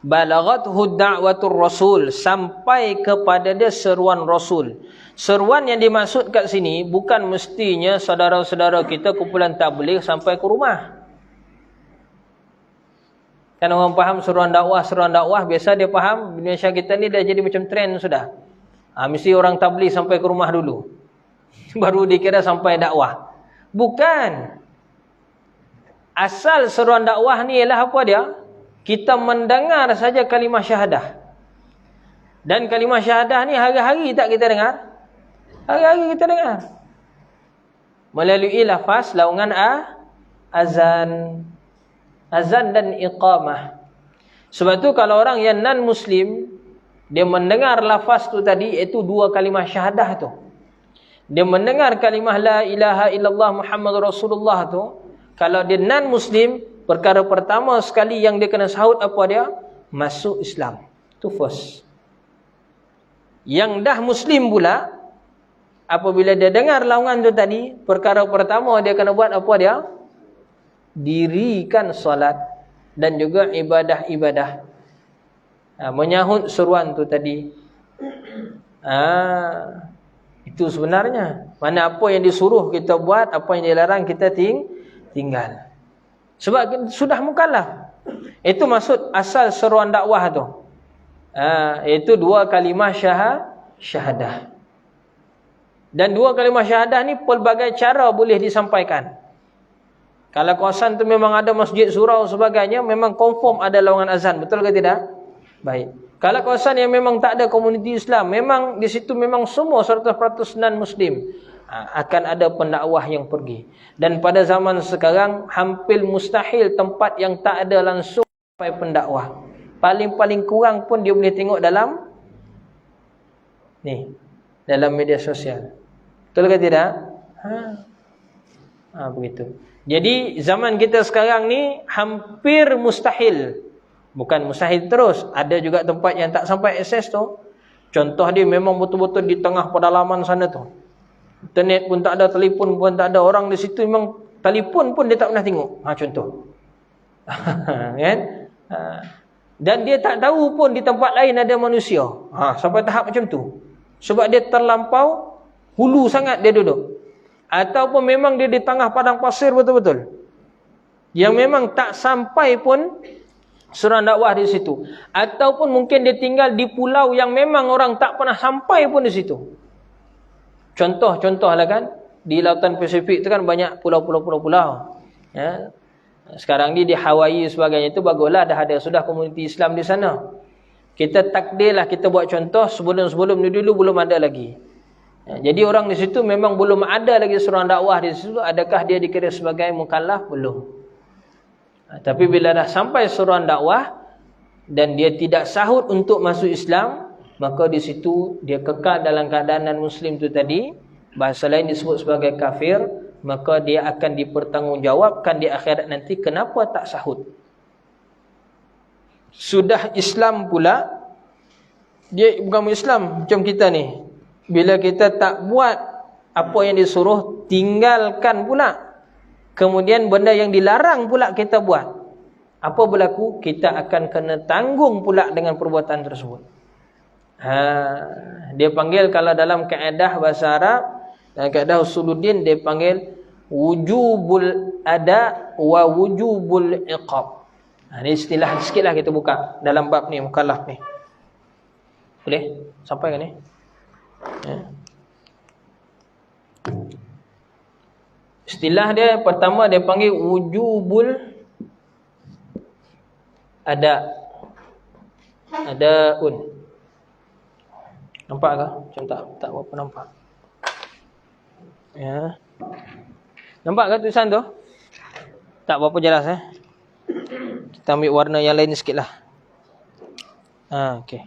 balaghathu da'watur rasul, sampai kepada dia seruan rasul. Seruan yang dimaksud kat sini bukan mestinya saudara-saudara kita kumpulan tabligh sampai ke rumah. Kan orang faham seruan dakwah biasa dia faham Indonesia kita ni dah jadi macam trend sudah. Mesti orang tabligh sampai ke rumah dulu baru dikira sampai dakwah. Bukan. Asal seruan dakwah ni ialah apa dia? Kita mendengar saja kalimah syahadah. Dan kalimah syahadah ni hari-hari tak kita dengar? Hari-hari kita dengar. Melalui lafaz laungan azan dan iqamah. Sebab tu kalau orang yang non-muslim, dia mendengar lafaz tu tadi, iaitu 2 kalimah syahadah tu. Dia mendengar kalimah la ilaha illallah Muhammadur Rasulullah tu. Kalau dia non-muslim, perkara pertama sekali yang dia kena sahut apa dia? Masuk Islam. Itu first. Yang dah muslim pula, apabila dia dengar laungan tu tadi, perkara pertama dia kena buat apa dia? Dirikan solat dan juga ibadah-ibadah. Menyahut seruan tu tadi. Itu sebenarnya. Mana apa yang disuruh kita buat, apa yang dilarang kita tinggal. Sebab sudah mukallaf. Itu maksud asal seruan dakwah tu. Itu 2 kalimah syahadah. Dan 2 kalimah syahadah ni pelbagai cara boleh disampaikan. Kalau kawasan tu memang ada masjid, surau sebagainya, memang confirm ada laungan azan, betul ke tidak? Baik. Kalau kawasan yang memang tak ada komuniti Islam, memang di situ memang semua 100% non-muslim, akan ada pendakwah yang pergi. Dan pada zaman sekarang hampir mustahil tempat yang tak ada langsung sampai pendakwah. Paling-paling kurang pun dia boleh tengok dalam media sosial. Betul ke tidak? Begitu. Jadi zaman kita sekarang ni hampir mustahil. Bukan mustahil terus, ada juga tempat yang tak sampai akses tu. Contoh dia memang betul-betul di tengah pedalaman sana tu. Internet pun tak ada, telefon pun tak ada. Orang di situ memang telefon pun dia tak pernah tengok. Contoh. Kan? Dan dia tak tahu pun di tempat lain ada manusia. Sampai tahap macam tu. Sebab dia terlampau hulu sangat dia duduk. Ataupun memang dia di tengah padang pasir betul-betul. Yang memang tak sampai pun seruan dakwah di situ. Ataupun mungkin dia tinggal di pulau yang memang orang tak pernah sampai pun di situ. Contoh-contohlah kan, di lautan Pasifik tu kan banyak pulau-pulau. Ya. Sekarang ni di Hawaii sebagainya itu baguslah, dah ada sudah komuniti Islam di sana. Kita takdirlah kita buat contoh, sebelum ni dulu belum ada lagi. Jadi orang di situ memang belum ada lagi seorang dakwah di situ. Adakah dia dikira sebagai mukallaf? Belum. Tapi bila dah sampai seorang dakwah dan dia tidak sahut untuk masuk Islam, maka di situ dia kekal dalam keadaan non-muslim itu tadi. Bahasa lain disebut sebagai kafir. Maka dia akan dipertanggungjawabkan di akhirat nanti kenapa tak sahut. Sudah Islam pula, dia bukan Islam macam kita ni. Bila kita tak buat apa yang disuruh, tinggalkan pula. Kemudian benda yang dilarang pula kita buat. Apa berlaku? Kita akan kena tanggung pula dengan perbuatan tersebut. Dia panggil kalau dalam kaedah bahasa Arab, dalam kaedah usuluddin, dia panggil wujubul ada wa wujubul iqab. Ini istilah sikitlah kita buka dalam bab ni, mukallaf ni. Boleh? Sampai ke ni? Ya. Istilah dia pertama dia panggil wujubul adaun. Nampak ke? Macam tak berapa nampak. Ya. Nampak ke tulisan tu? Tak berapa jelas Kita ambil warna yang lain sikitlah. Okey.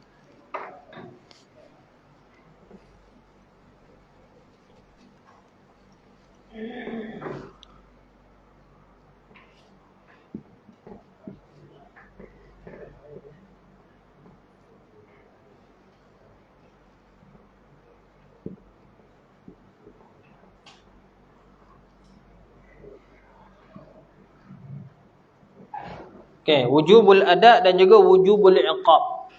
Okey, wujubul ada dan juga wujubul iqab.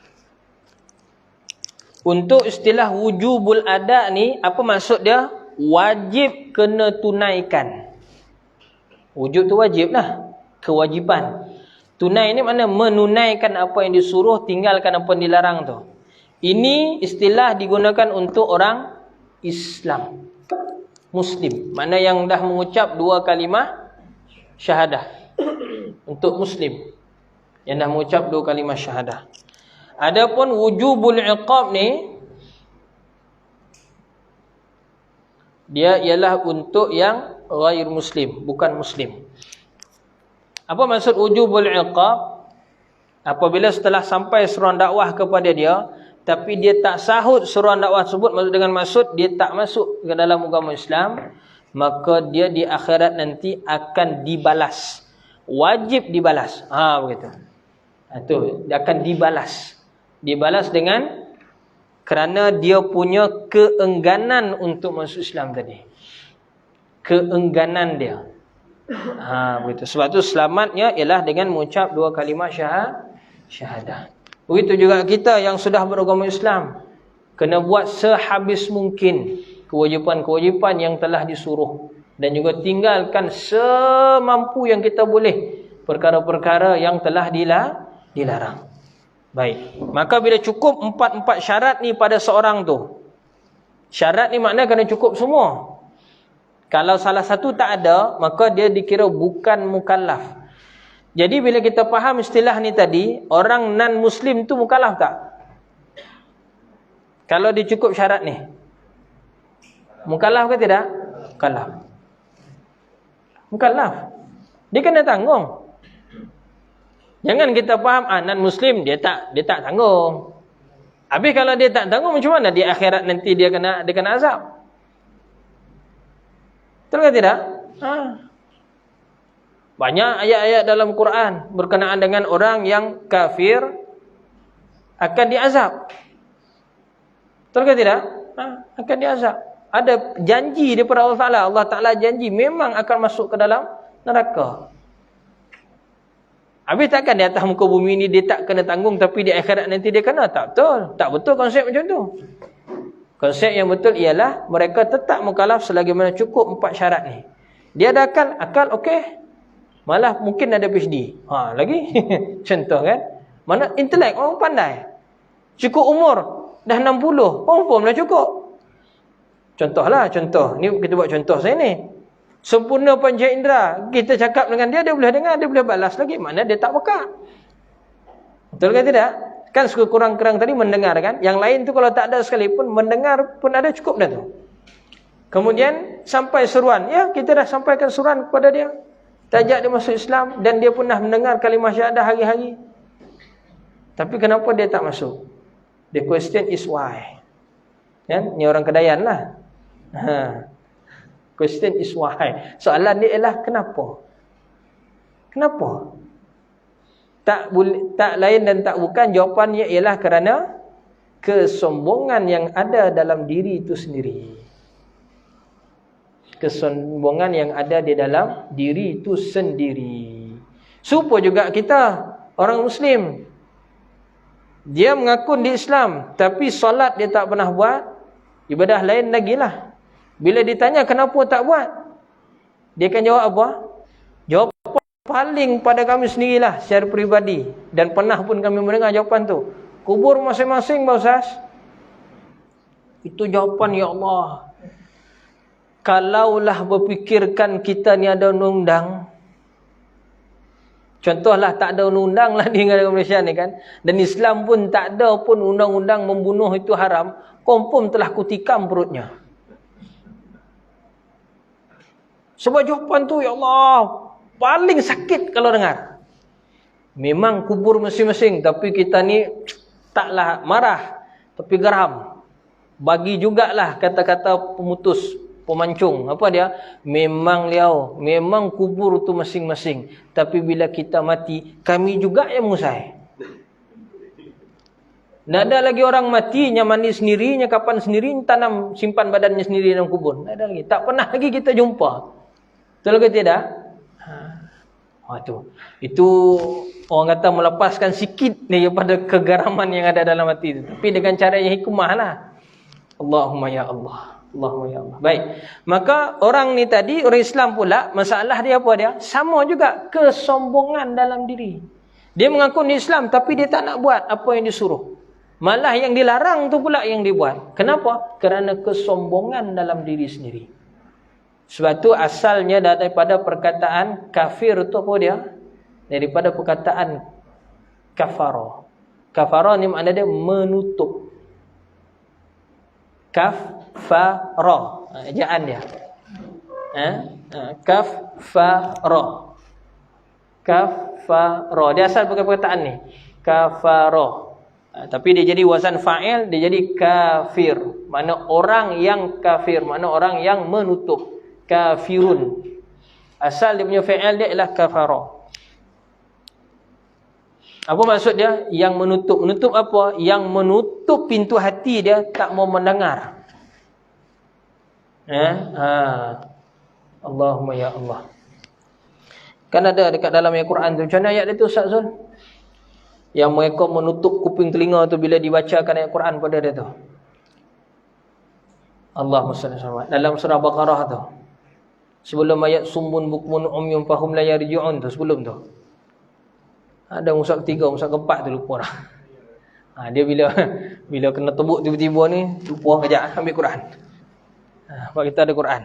Untuk istilah wujubul ada ni, apa maksud dia? Wajib kena tunaikan. Wujub tu wajib lah, kewajipan. Tunai ni makna menunaikan apa yang disuruh, tinggalkan apa yang dilarang tu. Ini istilah digunakan untuk orang Islam, Muslim. Makna yang dah mengucap 2 kalimah syahadah. Untuk Muslim yang dah mengucap 2 kalimah syahadah. Adapun wujubul iqab ni, dia ialah untuk yang ghair muslim, bukan muslim. Apa maksud wujubul iqab? Apabila setelah sampai seruan dakwah kepada dia, tapi dia tak sahut seruan dakwah tersebut, dengan maksud dia tak masuk ke dalam agama Islam, maka dia di akhirat nanti akan dibalas. Wajib dibalas. Begitu. Itu dia akan dibalas. Dibalas dengan kerana dia punya keengganan untuk masuk Islam tadi. Keengganan dia. Begitu. Sebab tu selamatnya ialah dengan mengucap 2 kalimah syahadah. Begitu juga kita yang sudah beragama Islam, kena buat sehabis mungkin kewajipan-kewajipan yang telah disuruh, dan juga tinggalkan semampu yang kita boleh perkara-perkara yang telah dilarang. Baik. Maka bila cukup 4 syarat ni pada seorang tu. Syarat ni makna kena cukup semua. Kalau salah satu tak ada, maka dia dikira bukan mukallaf. Jadi bila kita faham istilah ni tadi, orang non-muslim tu mukallaf tak? Kalau dia cukup syarat ni. Mukallaf ke tidak? Mukallaf. Mukallaf. Dia kena tanggung. Jangan kita faham non-muslim dia tak tanggung. Habis kalau dia tak tanggung, macam mana di akhirat nanti dia kena azab? Betul ke tidak? Banyak ayat-ayat dalam Quran berkenaan dengan orang yang kafir akan diazab. Betul ke tidak? Akan diazab. Ada janji daripada Allah Ta'ala. Allah Ta'ala janji memang akan masuk ke dalam neraka. Habis takkan di atas muka bumi ni dia tak kena tanggung, tapi di akhirat nanti dia kena? Tak betul. Tak betul konsep macam tu. Konsep yang betul ialah mereka tetap mukallaf selagi mana cukup 4 syarat ni. Dia ada akal okey. Malah mungkin ada PhD. Lagi contoh kan. Mana intelek, orang pandai. Cukup umur dah 60, confirm dah cukup. Contoh. Ni kita buat contoh saya ni. Sempurna panca indera. Kita cakap dengan dia boleh dengar, dia boleh balas lagi. Maknanya dia tak peka. Betul ke tidak? Kan sekurang-kurang tadi mendengar kan. Yang lain tu kalau tak ada sekalipun, mendengar pun ada cukup dah tu. Kemudian sampai seruan. Ya, kita dah sampaikan seruan kepada dia. Tajak dia masuk Islam. Dan dia pernah mendengar kalimah syahadah hari-hari. Tapi kenapa dia tak masuk? The question is why. Kan? Ni orang Kedayan lah. Question is why. Soalan dia ialah kenapa? Kenapa? Tak lain dan tak bukan, jawapannya ialah kerana kesombongan yang ada dalam diri itu sendiri. Kesombongan yang ada di dalam diri itu sendiri. Supaya juga kita, orang Muslim, dia mengaku di Islam, tapi solat dia tak pernah buat, ibadah lain lagi lah. Bila ditanya kenapa tak buat, dia akan jawab apa? Jawapan paling pada kami sendirilah secara peribadi. Dan pernah pun kami mendengar jawapan tu. Kubur masing-masing, Pak Ustaz. Itu jawapan, ya Allah. Kalaulah berfikirkan kita ni ada undang-undang. Contohlah tak ada undang-undang lah di negara Malaysia ni kan. Dan Islam pun tak ada pun undang-undang membunuh itu haram. Confirm telah kutikam perutnya. Sebab jawapan tu, ya Allah, paling sakit kalau dengar. Memang kubur masing-masing, tapi kita ni taklah marah, tapi geram. Bagi jugalah kata-kata pemutus, pemancung. Apa dia? Memang liau, memang kubur tu masing-masing. Tapi bila kita mati, kami juga yang musai. Tak ada lagi orang mati, nya mandi sendiri, nya kapan sendiri, tanam simpan badannya sendiri dalam kubur. Tak ada lagi. Tak pernah lagi kita jumpa. Betul ke tidak? Itu orang kata melepaskan sikit daripada kegaraman yang ada dalam hati itu. Tapi dengan cara yang hikmah lah. Allahumma ya Allah. Allahumma ya Allah. Baik. Maka orang ni tadi, orang Islam pula, masalah dia apa dia? Sama juga, kesombongan dalam diri. Dia mengaku ni Islam, tapi dia tak nak buat apa yang disuruh. Malah yang dilarang tu pula yang dibuat. Kenapa? Kerana kesombongan dalam diri sendiri. Sebab tu asalnya daripada perkataan kafir tu apa dia? Daripada perkataan kafara. Kafara ni makna dia menutup. Kafara. Ejaan dia. Kafara. Kafara. Dia asal pakai perkataan ni. Kafara. Tapi dia jadi wazan fa'il, dia jadi kafir. Makna orang yang kafir, makna orang yang menutup. Kafirun. Asal dia punya fa'il dia ialah kafara. Apa maksud dia? Yang menutup. Menutup apa? Yang menutup pintu hati dia, tak mau mendengar. Allahumma ya Allah. Kan ada dekat dalam ayat Quran tu. Macam mana ayat dia tu, Ustaz Zul? Yang mereka menutup kuping telinga tu bila dibacakan ayat Quran pada dia tu. Allahumma salli alaihi. Dalam surah Baqarah tu. Sebelum ayat sumbun bukmun umyun fahum la yarji'un tu, sebelum tu. Ada musak ketiga, musak keempat tu lupa dah. Dia bila kena tebuk tiba-tiba ni, lupa kejap ambil Quran. Sebab kita ada Quran.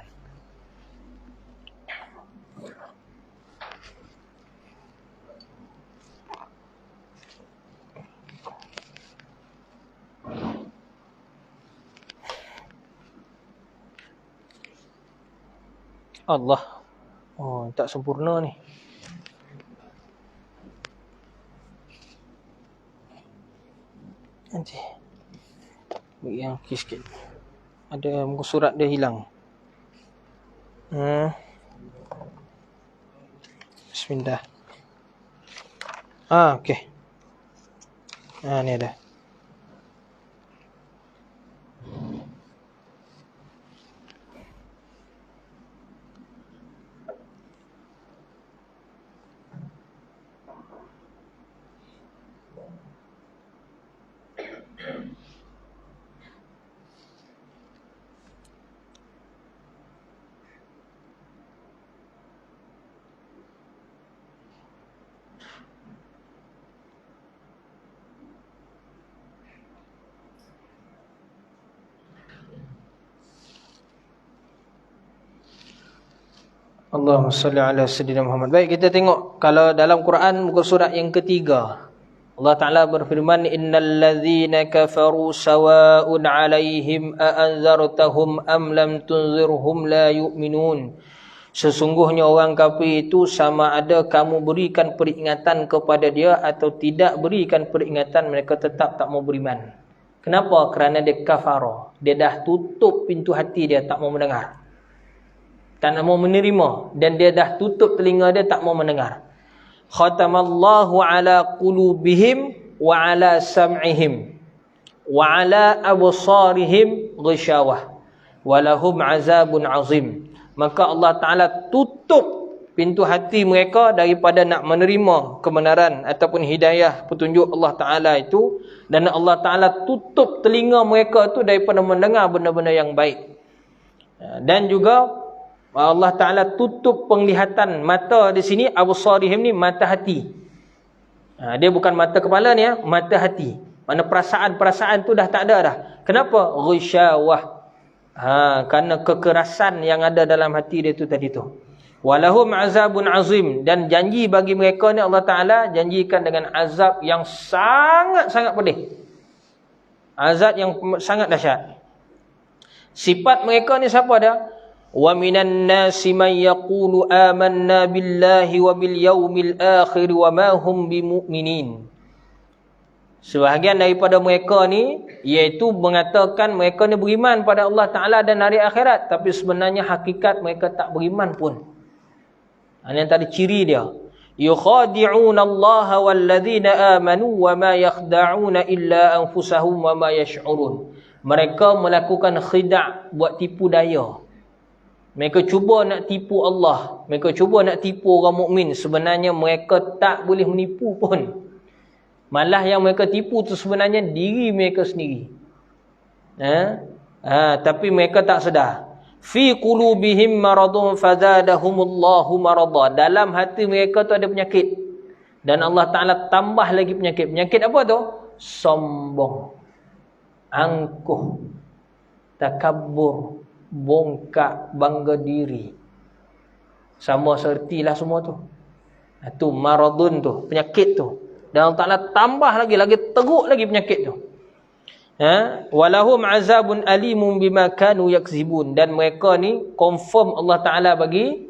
Allah. Oh, tak sempurna ni. Nanti bagi yang sikit. Ada muka surat dia hilang. Bismillah. Okey. Ni ada. Allahumma salli ala sayyidina Muhammad. Baik, kita tengok kalau dalam Quran muka surat yang ketiga. Allah Ta'ala berfirman, innal ladzina kafaru sawa'un 'alaihim a anzartahum am lam tunzirhum la yu'minun. Sesungguhnya orang kafir itu sama ada kamu berikan peringatan kepada dia atau tidak berikan peringatan, mereka tetap tak mau beriman. Kenapa? Kerana dia kafara. Dia dah tutup pintu hati dia, tak mau mendengar. Tak mau menerima. Dan dia dah tutup telinga dia, tak mau mendengar. Khatamallahu ala qulubihim wa ala sam'ihim wa ala absarihim ghishawah wa lahum azabun azim. Maka Allah Ta'ala tutup pintu hati mereka daripada nak menerima kebenaran ataupun hidayah petunjuk Allah Ta'ala itu. Dan Allah Ta'ala tutup telinga mereka itu daripada mendengar benda-benda yang baik. Dan juga Allah Ta'ala tutup penglihatan mata di sini, absarihim ni mata hati. Dia bukan mata kepala ni, mata hati. Mana perasaan-perasaan tu dah tak ada dah. Kenapa? Ghisyawah. Kerana kekerasan yang ada dalam hati dia tu tadi tu. Walahum azabun azim. Dan janji bagi mereka ni Allah Ta'ala janjikan dengan azab yang sangat-sangat pedih. Azab yang sangat dahsyat. Sifat mereka ni siapa dah? Wa minan nasi man yaqulu amanna billahi wa bil yaumil akhir wa ma hum bimu'minin. Sebahagian daripada mereka ni iaitu mengatakan mereka ni beriman pada Allah Ta'ala dan hari akhirat, tapi sebenarnya hakikat mereka tak beriman pun. Ini yang tadi ciri dia. Yukhadi'una Allah walladzina amanu wa ma yakhda'una illa anfusahum wa ma yash'urun. Mereka melakukan khidak, buat tipu daya. Mereka cuba nak tipu Allah. Mereka cuba nak tipu orang mukmin. Sebenarnya mereka tak boleh menipu pun. Malah yang mereka tipu tu sebenarnya diri mereka sendiri. Tapi mereka tak sedar. Fi qulubihim maradun fazadahumullahu marada. Dalam hati mereka tu ada penyakit. Dan Allah Ta'ala tambah lagi penyakit. Penyakit apa tu? Sombong, angkuh, takabur, bongkak, bangga diri. Sama sertilah semua tu. Itu maradun tu, penyakit tu. Dan Allah Ta'ala tambah lagi teruk lagi penyakit tu. Walahum azabun alimun bima kanu yakzibun. Dan mereka ni confirm Allah Ta'ala bagi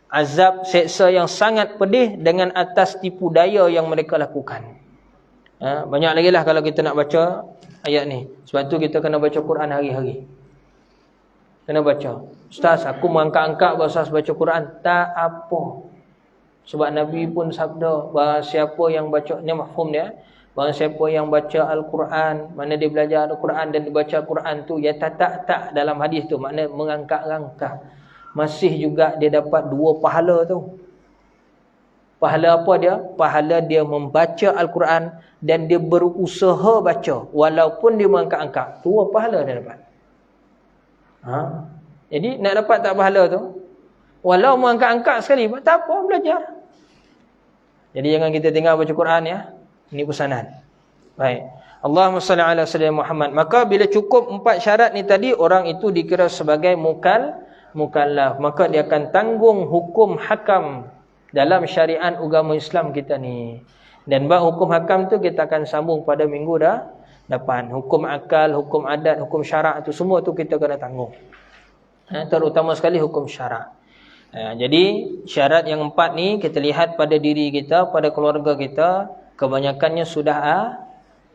azab seksa yang sangat pedih dengan atas tipu daya yang mereka lakukan. Banyak lagi lah kalau kita nak baca ayat ni. Sebab tu kita kena baca Quran hari-hari. Kena baca. Ustaz, aku mengangkat-angkat bahasa baca Quran. Tak apa. Sebab Nabi pun sabda, bahawa siapa yang baca, ni mafhum dia, bahawa siapa yang baca Al-Quran, mana dia belajar Al-Quran dan dia baca Al-Quran tu, ya tak dalam hadis tu, makna mengangkat-angkat, masih juga dia dapat 2 pahala tu. Pahala apa dia? Pahala dia membaca Al-Quran dan dia berusaha baca, walaupun dia mengangkat-angkat. 2 pahala dia dapat. Jadi nak dapat tak pahala tu? Walau mengangkat-angkat sekali, tak apa, belajar. Jadi jangan kita tinggal baca Quran ya. Ini pesanan. Baik. Allahumma salli ala sayyidina Muhammad. Maka bila cukup 4 syarat ni tadi, orang itu dikira sebagai mukallaf. Maka dia akan tanggung hukum hakam dalam syariat agama Islam kita ni. Dan bab hukum hakam tu kita akan sambung pada minggu depan. Hukum akal, hukum adat, hukum syarak tu semua tu kita kena tanggung. Terutama sekali hukum syarak. Jadi syarat yang 4 ni kita lihat pada diri kita, pada keluarga kita, kebanyakannya sudah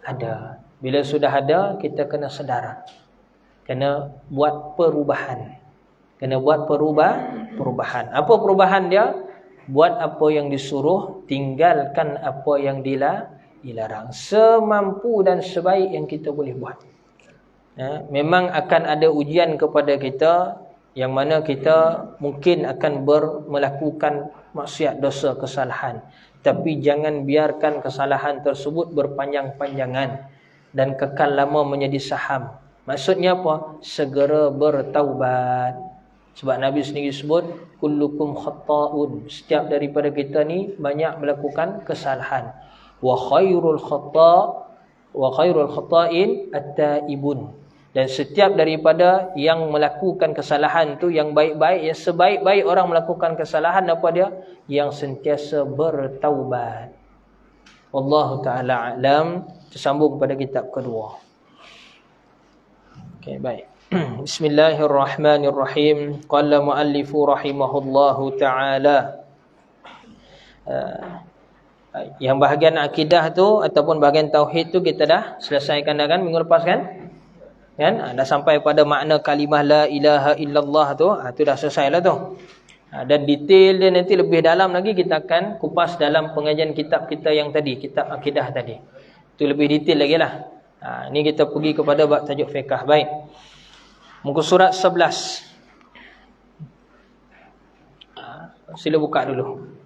ada. Bila sudah ada, kita kena sedar. Kena buat perubahan. Kena buat perubahan. Apa perubahan dia? Buat apa yang disuruh, tinggalkan apa yang dilarang. Semampu dan sebaik yang kita boleh buat. Memang akan ada ujian kepada kita, yang mana kita mungkin akan melakukan maksiat, dosa, kesalahan. Tapi jangan biarkan kesalahan tersebut berpanjang-panjangan dan kekal lama menjadi saham. Maksudnya apa? Segera bertaubat. Sebab Nabi sendiri sebut, kullukum khata'un. Setiap daripada kita ni banyak melakukan kesalahan. Wa khairul khata'in at-taibun. Dan setiap daripada yang melakukan kesalahan tu, yang baik-baik, yang sebaik-baik orang melakukan kesalahan apa dia? Yang sentiasa bertaubat. Wallahu ta'ala a'lam. Tersambung pada kitab kedua. Okey, baik. Bismillahirrahmanirrahim. Qala muallifu rahimahullahu ta'ala. Yang bahagian akidah tu ataupun bahagian tauhid tu kita dah selesaikan dah kan minggu lepas kan? Kan? Dah sampai pada makna kalimah la ilaha illallah tu. Tu dah selesai lah tu. Dan detail dia nanti lebih dalam lagi kita akan kupas dalam pengajian kitab kita yang tadi, kitab akidah tadi. Itu lebih detail lagi lah. Ni kita pergi kepada bab tajuk fiqh. Baik. Muka surat 11. Sila buka dulu.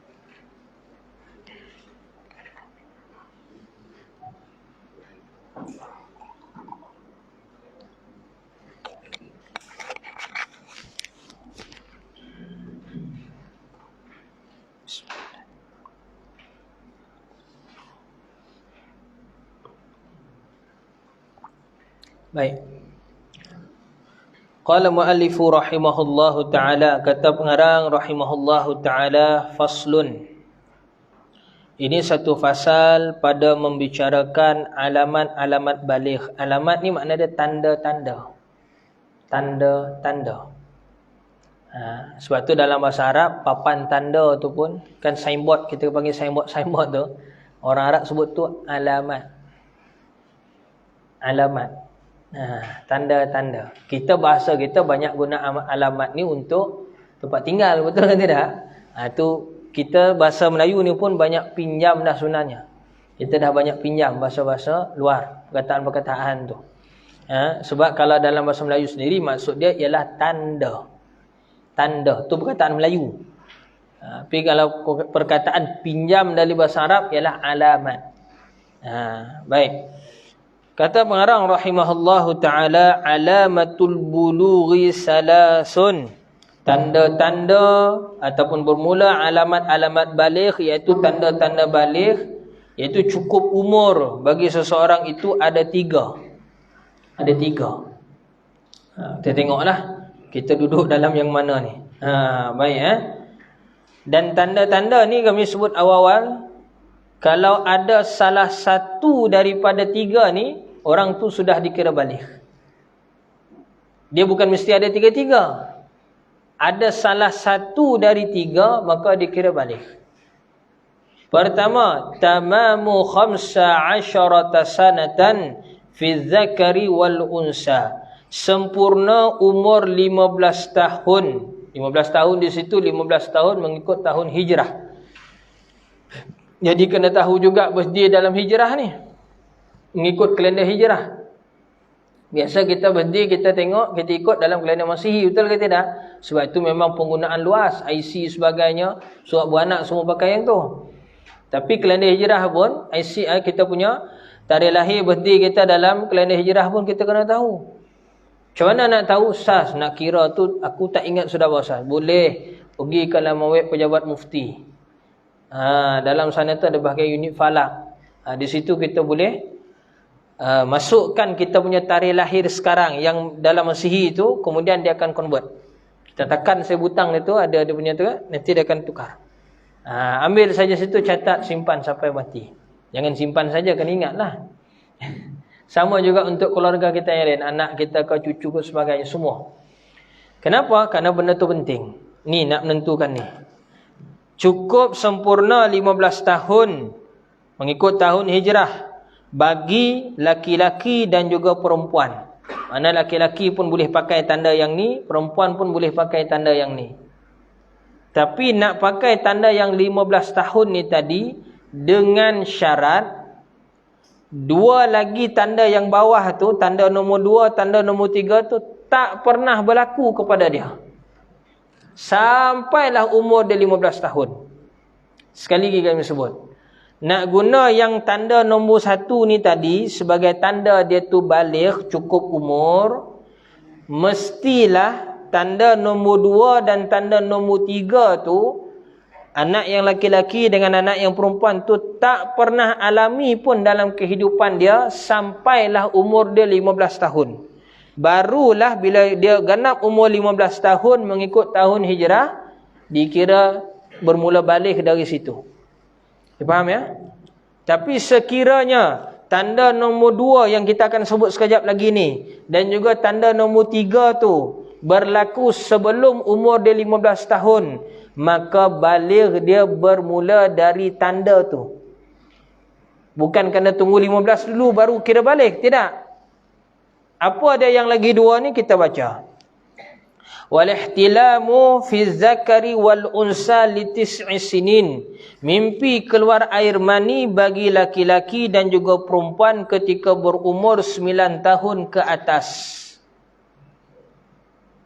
Baik. Qala muallifu rahimahullahu ta'ala, kata pengarang rahimahullahu ta'ala, faslun. Ini satu fasal pada membicarakan alamat-alamat baligh. Alamat ni makna dia tanda-tanda. Tanda-tanda. Sebab tu dalam bahasa Arab, papan tanda tu pun, kan signboard, kita panggil signboard tu. Orang Arab sebut tu alamat. Alamat. Tanda-tanda. Kita bahasa kita banyak guna alamat ni untuk tempat tinggal, betul kan tidak? Tu kita bahasa Melayu ni pun banyak pinjam dah sebenarnya. Kita dah banyak pinjam bahasa-bahasa luar, perkataan-perkataan tu. Sebab kalau dalam bahasa Melayu sendiri maksud dia ialah tanda. Tanda tu perkataan Melayu. Tapi kalau perkataan pinjam dari bahasa Arab ialah alamat. Baik. Kata pengarang rahimahullahu ta'ala, alamatul bulughi salasun. Tanda-tanda ataupun bermula alamat-alamat baligh, iaitu tanda-tanda baligh, iaitu cukup umur bagi seseorang itu ada 3. Ada 3. Kita tengoklah kita duduk dalam yang mana ni. Baik. Dan tanda-tanda ni kami sebut awal-awal, kalau ada salah satu daripada 3 ni, orang tu sudah dikira baligh. Dia bukan mesti ada 3-3. Ada salah satu dari 3, maka dikira baligh. Pertama, tamamu 15 sanatan fi dzakari wal unsa. Sempurna umur 15 tahun. 15 tahun di situ 15 tahun mengikut tahun hijrah. Jadi kena tahu juga birthday dalam hijrah ni, mengikut kalender hijrah. Biasa kita birthday kita tengok, kita ikut dalam kalender Masihi, betul ke tidak? Sebab itu memang penggunaan luas, IC sebagainya, surat beranak semua pakai yang tu. Tapi kalender hijrah pun, IC kita punya tarikh lahir birthday kita dalam kalender hijrah pun kita kena tahu. Macam mana nak tahu? SAS, nak kira tu aku tak ingat sudah berapa SAS. Boleh pergi ke laman web pejabat mufti. Dalam sana tu ada bahagian unit falak. Di situ kita boleh masukkan kita punya tarikh lahir sekarang yang dalam Masihi itu, kemudian dia akan convert. Kita tekan sebutang itu, ada dia punya tu, nanti dia akan tukar. Ambil saja situ, catat, simpan sampai mati. Jangan simpan saja, kena ingatlah. Sama juga untuk keluarga kita yang lain, anak kita ke cucu ke sebagainya semua. Kenapa? Kerana benda tu penting. Ni nak menentukan ni. Cukup sempurna 15 tahun mengikut tahun hijrah bagi laki-laki dan juga perempuan. Mana laki-laki pun boleh pakai tanda yang ni, perempuan pun boleh pakai tanda yang ni. Tapi nak pakai tanda yang 15 tahun ni tadi dengan syarat 2 lagi tanda yang bawah tu, tanda nombor 2, tanda nombor 3 tu tak pernah berlaku kepada dia sampailah umur dia 15 tahun. Sekali lagi kami sebut, nak guna yang tanda nombor 1 ni tadi sebagai tanda dia tu baligh, cukup umur, mestilah tanda nombor 2 dan tanda nombor 3 tu, anak yang laki-laki dengan anak yang perempuan tu tak pernah alami pun dalam kehidupan dia sampailah umur dia 15 tahun. Barulah bila dia genap umur 15 tahun mengikut tahun hijrah, dikira bermula baligh dari situ. Dia faham ya? Tapi sekiranya tanda nombor 2 yang kita akan sebut sekejap lagi ni, dan juga tanda nombor 3 tu berlaku sebelum umur dia 15 tahun, maka baligh dia bermula dari tanda tu. Bukan kena tunggu 15 dulu baru kira baligh, tidak. Apa ada yang lagi 2 ni kita baca. Walihtilamu fi zakari wal unsa li 9 sinin. Mimpi keluar air mani bagi laki-laki dan juga perempuan ketika berumur 9 tahun ke atas.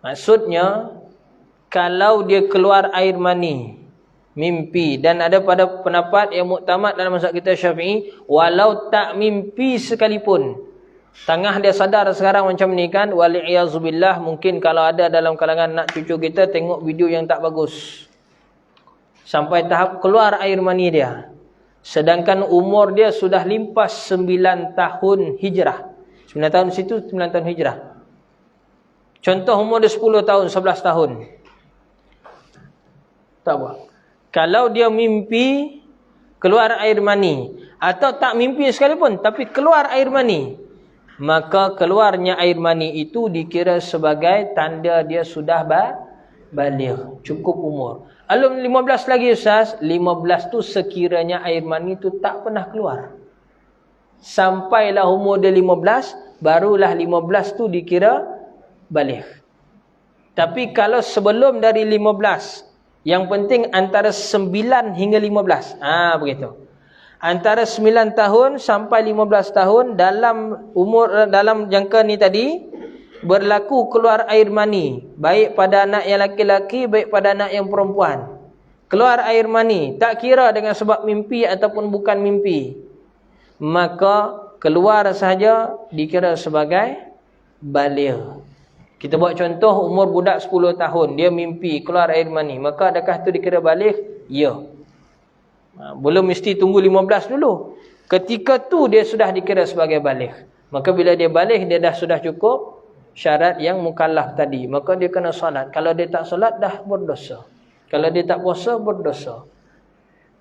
Maksudnya, kalau dia keluar air mani, mimpi, dan ada pada pendapat yang muktamad dalam mazhab kita Syafi'i, walau tak mimpi sekalipun, tengah dia sadar sekarang macam ni kan, wali'iyahzubillah, mungkin kalau ada dalam kalangan anak cucu kita tengok video yang tak bagus, sampai tahap keluar air mani dia, sedangkan umur dia sudah limpas 9 tahun hijrah. 9 tahun situ 9 tahun hijrah. Contoh umur dia 10 tahun, 11 tahun. Tak apa. Kalau dia mimpi keluar air mani, atau tak mimpi sekalipun tapi keluar air mani, maka keluarnya air mani itu dikira sebagai tanda dia sudah baligh, cukup umur. Alum 15 lagi Ustaz, 15 tu sekiranya air mani tu tak pernah keluar. Sampailah umur dia 15, barulah 15 tu dikira baligh. Tapi kalau sebelum dari 15, yang penting antara 9 hingga 15. Begitu. Antara 9 tahun sampai 15 tahun dalam umur, dalam jangka ni tadi, berlaku keluar air mani, baik pada anak yang laki-laki, baik pada anak yang perempuan. Keluar air mani, tak kira dengan sebab mimpi ataupun bukan mimpi, maka keluar sahaja dikira sebagai baligh. Kita buat contoh, umur budak 10 tahun, dia mimpi keluar air mani, maka adakah itu dikira baligh? Ya. Belum mesti tunggu 15 dulu. Ketika tu dia sudah dikira sebagai baligh. Maka bila dia baligh, dia dah sudah cukup syarat yang mukallaf tadi, maka dia kena solat. Kalau dia tak solat, dah berdosa. Kalau dia tak puasa, berdosa.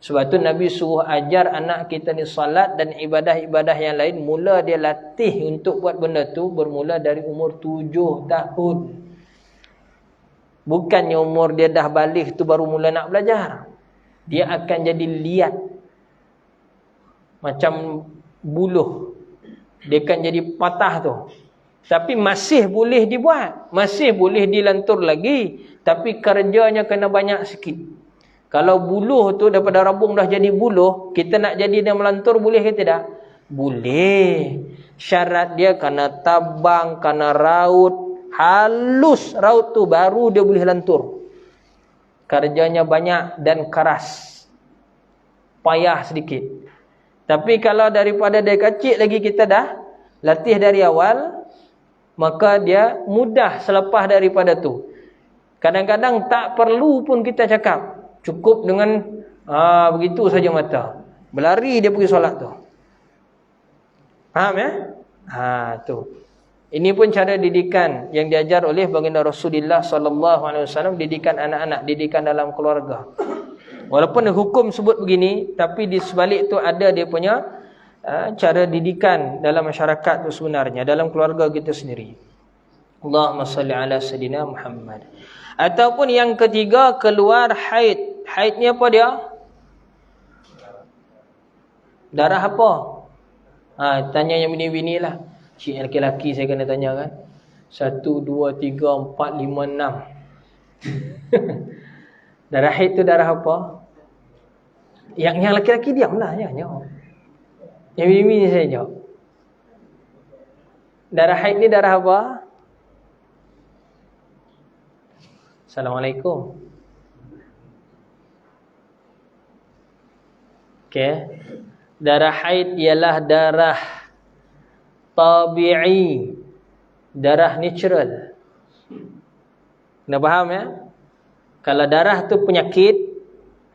Sebab tu Nabi suruh ajar anak kita ni solat dan ibadah-ibadah yang lain, mula dia latih untuk buat benda tu bermula dari umur 7 tahun. Bukannya umur dia dah baligh tu baru mula nak belajar. Dia akan jadi liat, macam buluh, dia akan jadi patah tu. Tapi masih boleh dibuat, masih boleh dilantur lagi, tapi kerjanya kena banyak sikit. Kalau buluh tu daripada rabung dah jadi buluh, kita nak jadi dia melantur boleh ke tidak? Boleh. Syarat dia kena tabang, kena raut, halus raut tu baru dia boleh lantur. Kerjanya banyak dan keras, payah sedikit. Tapi kalau daripada dia kecil lagi kita dah latih dari awal, maka dia mudah selepas daripada tu. Kadang-kadang tak perlu pun kita cakap, cukup dengan begitu saja mata, berlari dia pergi solat tu. Faham ya? Tu. Ini pun cara didikan yang diajar oleh baginda Rasulullah SAW, didikan anak-anak, didikan dalam keluarga. Walaupun hukum sebut begini, tapi di sebalik tu ada dia punya cara didikan dalam masyarakat tu sebenarnya, dalam keluarga kita sendiri. Allahumma salli ala sayyidina Muhammad. Ataupun yang ketiga, keluar haid. Haid ni apa dia? Darah apa? Tanya yang bini-bini lah. Cik lelaki-lelaki saya kena tanya kan. 1, 2, 3, 4, 5, 6. Darah haid tu darah apa? Yang lelaki-lelaki diamlah, jangan jawab. Yang bini-bini saya jawab. Darah haid ni darah apa? Assalamualaikum. Okey. Darah haid ialah darah tabi'i, darah natural. Kena faham ya? Kalau darah tu penyakit,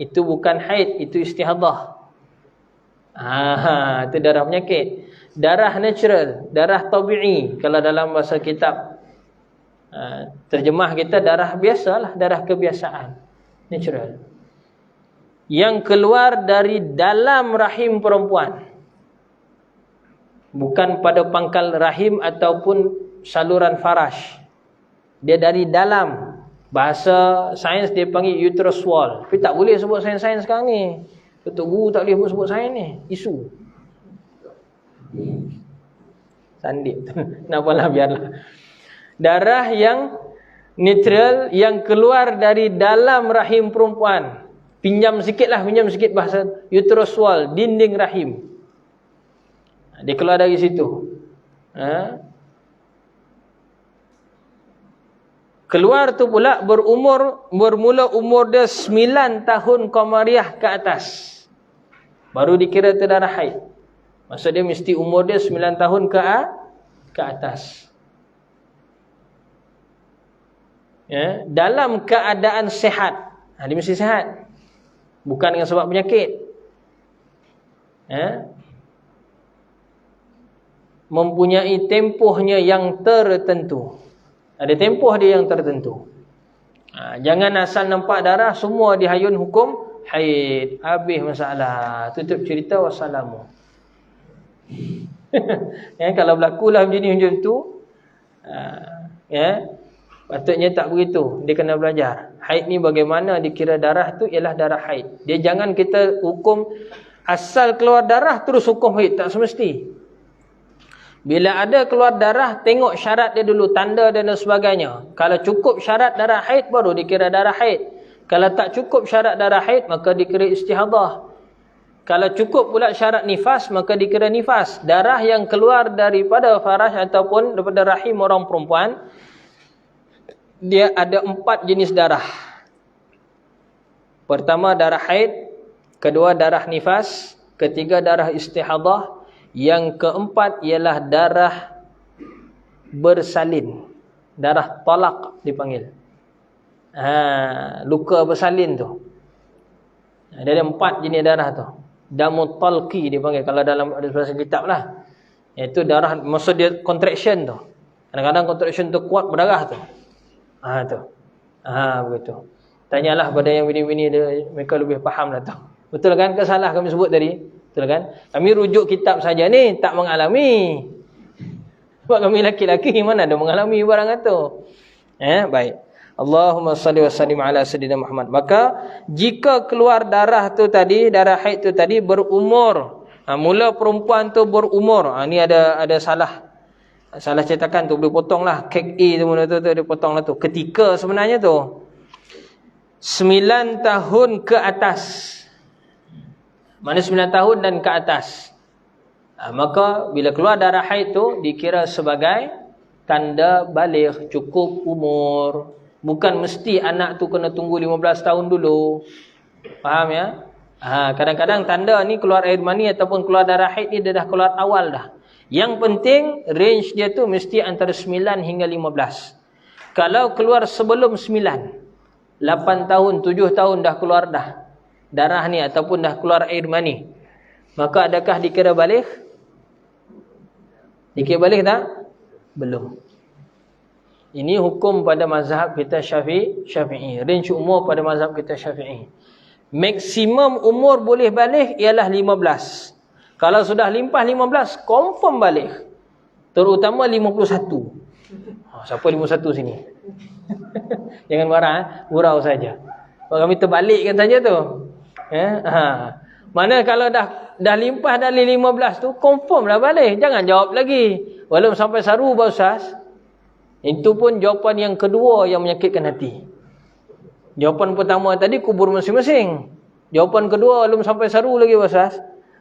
itu bukan haid, itu istihadah. Itu darah penyakit. Darah natural, darah tabi'i. Kalau dalam bahasa kitab terjemah kita, darah biasalah, darah kebiasaan, natural. yang keluar dari dalam rahim perempuan. Bukan pada pangkal rahim ataupun saluran faraj. Dia dari dalam. Bahasa sains dia panggil uterus wall. Tapi tak boleh sebut sains-sains sekarang ni. Tok Guru tak boleh sebut sains ni. Isu. Sandip. Nampalah, biarlah. Darah yang neutral yang keluar dari dalam rahim perempuan. Pinjam sikit bahasa uterus wall, dinding rahim. Dia keluar dari situ. Keluar tu pula bermula umur dia 9 tahun Qamariah ke atas. Baru dikira tu darah haid. Maksud dia mesti umur dia 9 tahun ke atas. Ya, dalam keadaan sehat. Dia mesti sehat. Bukan dengan sebab penyakit. Mempunyai tempohnya yang tertentu. Ada tempoh dia yang tertentu. Jangan asal nampak darah semua dihayun hukum haid. Habis masalah. Tutup cerita, wassalamu. Kalau berlakulah macam tu, patutnya tak begitu. Dia kena belajar. Haid ni bagaimana dikira darah tu ialah darah haid. Dia jangan kita hukum asal keluar darah terus hukum haid. Tak semesti. Bila ada keluar darah, tengok syarat dia dulu, tanda dan sebagainya. Kalau cukup syarat darah haid, baru dikira darah haid. Kalau tak cukup syarat darah haid, maka dikira istihadah. Kalau cukup pula syarat nifas, maka dikira nifas. Darah yang keluar daripada faraj ataupun daripada rahim orang perempuan, dia ada 4 jenis darah. Pertama darah haid, kedua darah nifas, ketiga darah istihadah, yang keempat ialah darah bersalin. Darah talak dipanggil. Luka bersalin tu. Dia ada 4 jenis darah tu. Damut talqi dipanggil kalau dalam ada bahasa kitab lah. Iaitu darah, maksud dia contraction tu. Kadang-kadang contraction tu kuat berdarah tu. Begitu. Tanyalah pada yang bini-bini dia, mereka lebih faham lah tu. Betul kan? Ke salah kami sebut tadi? Betul kan? Kami rujuk kitab saja ni, tak mengalami. Sebab kami laki-laki mana ada mengalami barang itu. Baik. Allahumma salli wa sallim ala sayyidina Muhammad. Maka jika keluar darah tu tadi, darah haid tu tadi berumur. Mula perempuan tu berumur. Ni ada salah. Salah cetakan tu boleh potong lah. Kek A tu mana tu dia potong lah tu. Ketika sebenarnya tu 9 tahun ke atas. Mana 9 tahun dan ke atas. Maka bila keluar darah haid tu dikira sebagai tanda baligh, cukup umur. Bukan mesti anak tu kena tunggu 15 tahun dulu. Faham ya? Kadang-kadang tanda ni keluar air mani ataupun keluar darah haid ni dia dah keluar awal dah. Yang penting range dia tu mesti antara 9 hingga 15. Kalau keluar sebelum 9, 8 tahun, 7 tahun dah keluar dah darah ni ataupun dah keluar air mani, maka adakah dikira baligh? Dikira baligh tak? Belum. Ini hukum pada mazhab kita Syafi'i. Range umur pada mazhab kita Syafi'i. Maksimum umur boleh baligh ialah 15. Kalau sudah limpah 15, confirm baligh. Terutama 51. Siapa 51 sini? Jangan marah, gurau saja. Kami terbalikkan saja tu. Mana kalau dah limpah dari 15 tu, confirm dah baligh. Jangan jawab lagi. Walaupun sampai saru Pak Ustaz. Itu pun jawapan yang kedua yang menyakitkan hati. Jawapan pertama tadi kubur masing-masing. Jawapan kedua belum sampai saru lagi Pak Ustaz.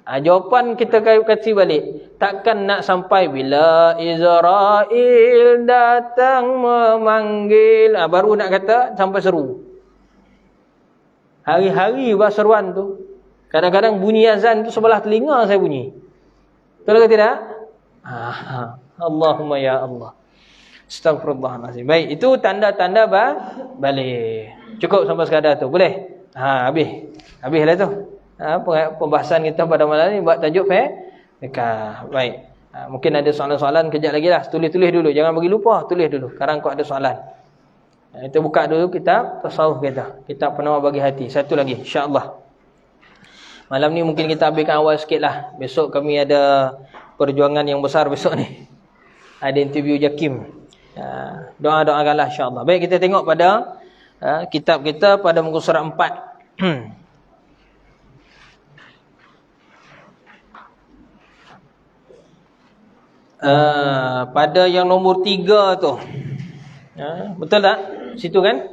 Jawapan kita kasih balik. Takkan nak sampai bila Israel datang memanggil. Baru nak kata sampai seru. Hari-hari seruan tu. Kadang-kadang bunyi azan tu sebelah telinga saya bunyi. Betul ke tidak? Allahumma ya Allah. Astaghfirullahaladzim. Baik, itu tanda-tanda balik. Cukup sampai sekadar tu. Boleh? Habis. Habislah tu. Pembahasan kita pada malam ni buat tajuk nikah. Baik. Mungkin ada soalan-soalan kejap lagi lah. Tulis-tulis dulu. Jangan bagi lupa. Tulis dulu. Sekarang kau ada soalan. Kita buka dulu kitab tasawuf kita. Kitab penawar bagi hati. Satu lagi. InsyaAllah. Malam ni mungkin kita habiskan awal sikit lah. Besok kami ada perjuangan yang besar besok ni. Ada interview Jakim. Doa-doakanlah insya-Allah. Baik, kita tengok pada kitab kita pada muka surat 4. Pada yang nombor 3 tu. Betul tak? Situ kan?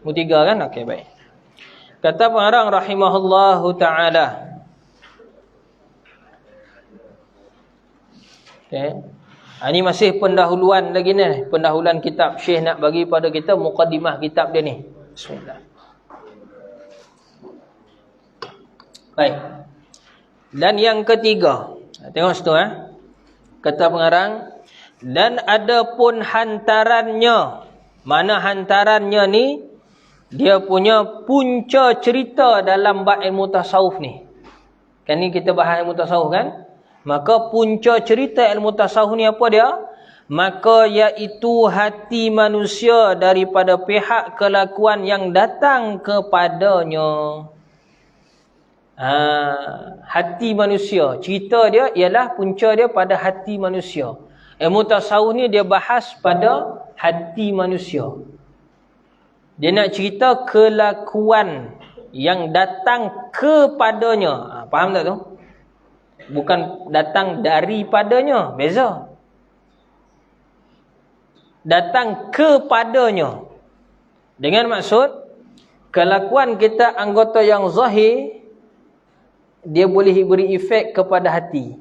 Nombor 3 kan? Okey, baik. Kata pengarang rahimahullahu taala. Okey. Ini masih pendahuluan lagi ni. Pendahuluan kitab. Syekh nak bagi pada kita muqaddimah kitab dia ni. Bismillah. Baik. Dan yang ketiga. Tengok situ Kata pengarang, dan ada pun hantarannya. Mana hantarannya ni? Dia punya punca cerita dalam bab ilmu tasawuf ni. Kan ni kita bahas ilmu tasawuf kan? Maka punca cerita ilmu tasawuf ni apa dia? Maka iaitu hati manusia daripada pihak kelakuan yang datang kepadanya. Hati manusia. Cerita dia ialah punca dia pada hati manusia. Ilmu tasawuf ni dia bahas pada hati manusia. Dia nak cerita kelakuan yang datang kepadanya. Faham tak tu? Bukan datang daripadanya. Beza. Datang kepadanya. Dengan maksud, kelakuan kita anggota yang zahir, dia boleh beri efek kepada hati.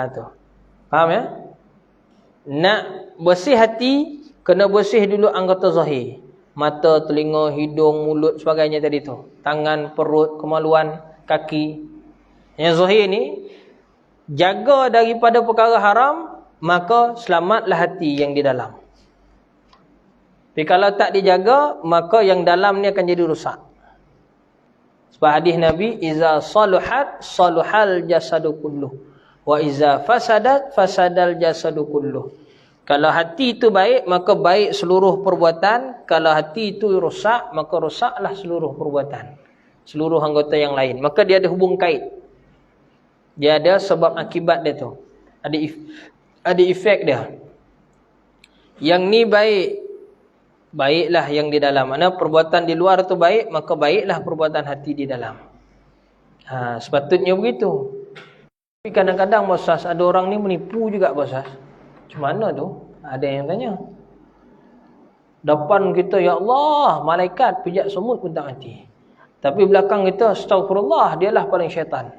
Tu. Faham ya? Nak bersih hati, kena bersih dulu anggota zahir. Mata, telinga, hidung, mulut, sebagainya tadi tu. Tangan, perut, kemaluan, kaki. Yang zahir ni, jaga daripada perkara haram, maka selamatlah hati yang di dalam. Tapi kalau tak dijaga, maka yang dalam ni akan jadi rusak. Sebab hadis Nabi, iza saluhat saluhal jasadu kulluh, wa iza fasadat fasadal jasadu kulluh. Kalau hati itu baik, maka baik seluruh perbuatan. Kalau hati itu rosak, maka rosaklah seluruh perbuatan, seluruh anggota yang lain. Maka dia ada hubung kait. Dia ada sebab akibat dia tu. Ada efek dia. Yang ni baik, baiklah yang di dalam. Mana perbuatan di luar tu baik, maka baiklah perbuatan hati di dalam. Sepatutnya begitu. Tapi kadang-kadang bosas, ada orang ni menipu juga bosas. Macam mana tu? Ada yang tanya. Depan kita, ya Allah, malaikat pijak semut pun tak mati. Tapi belakang kita, astagfirullah, dialah paling syaitan.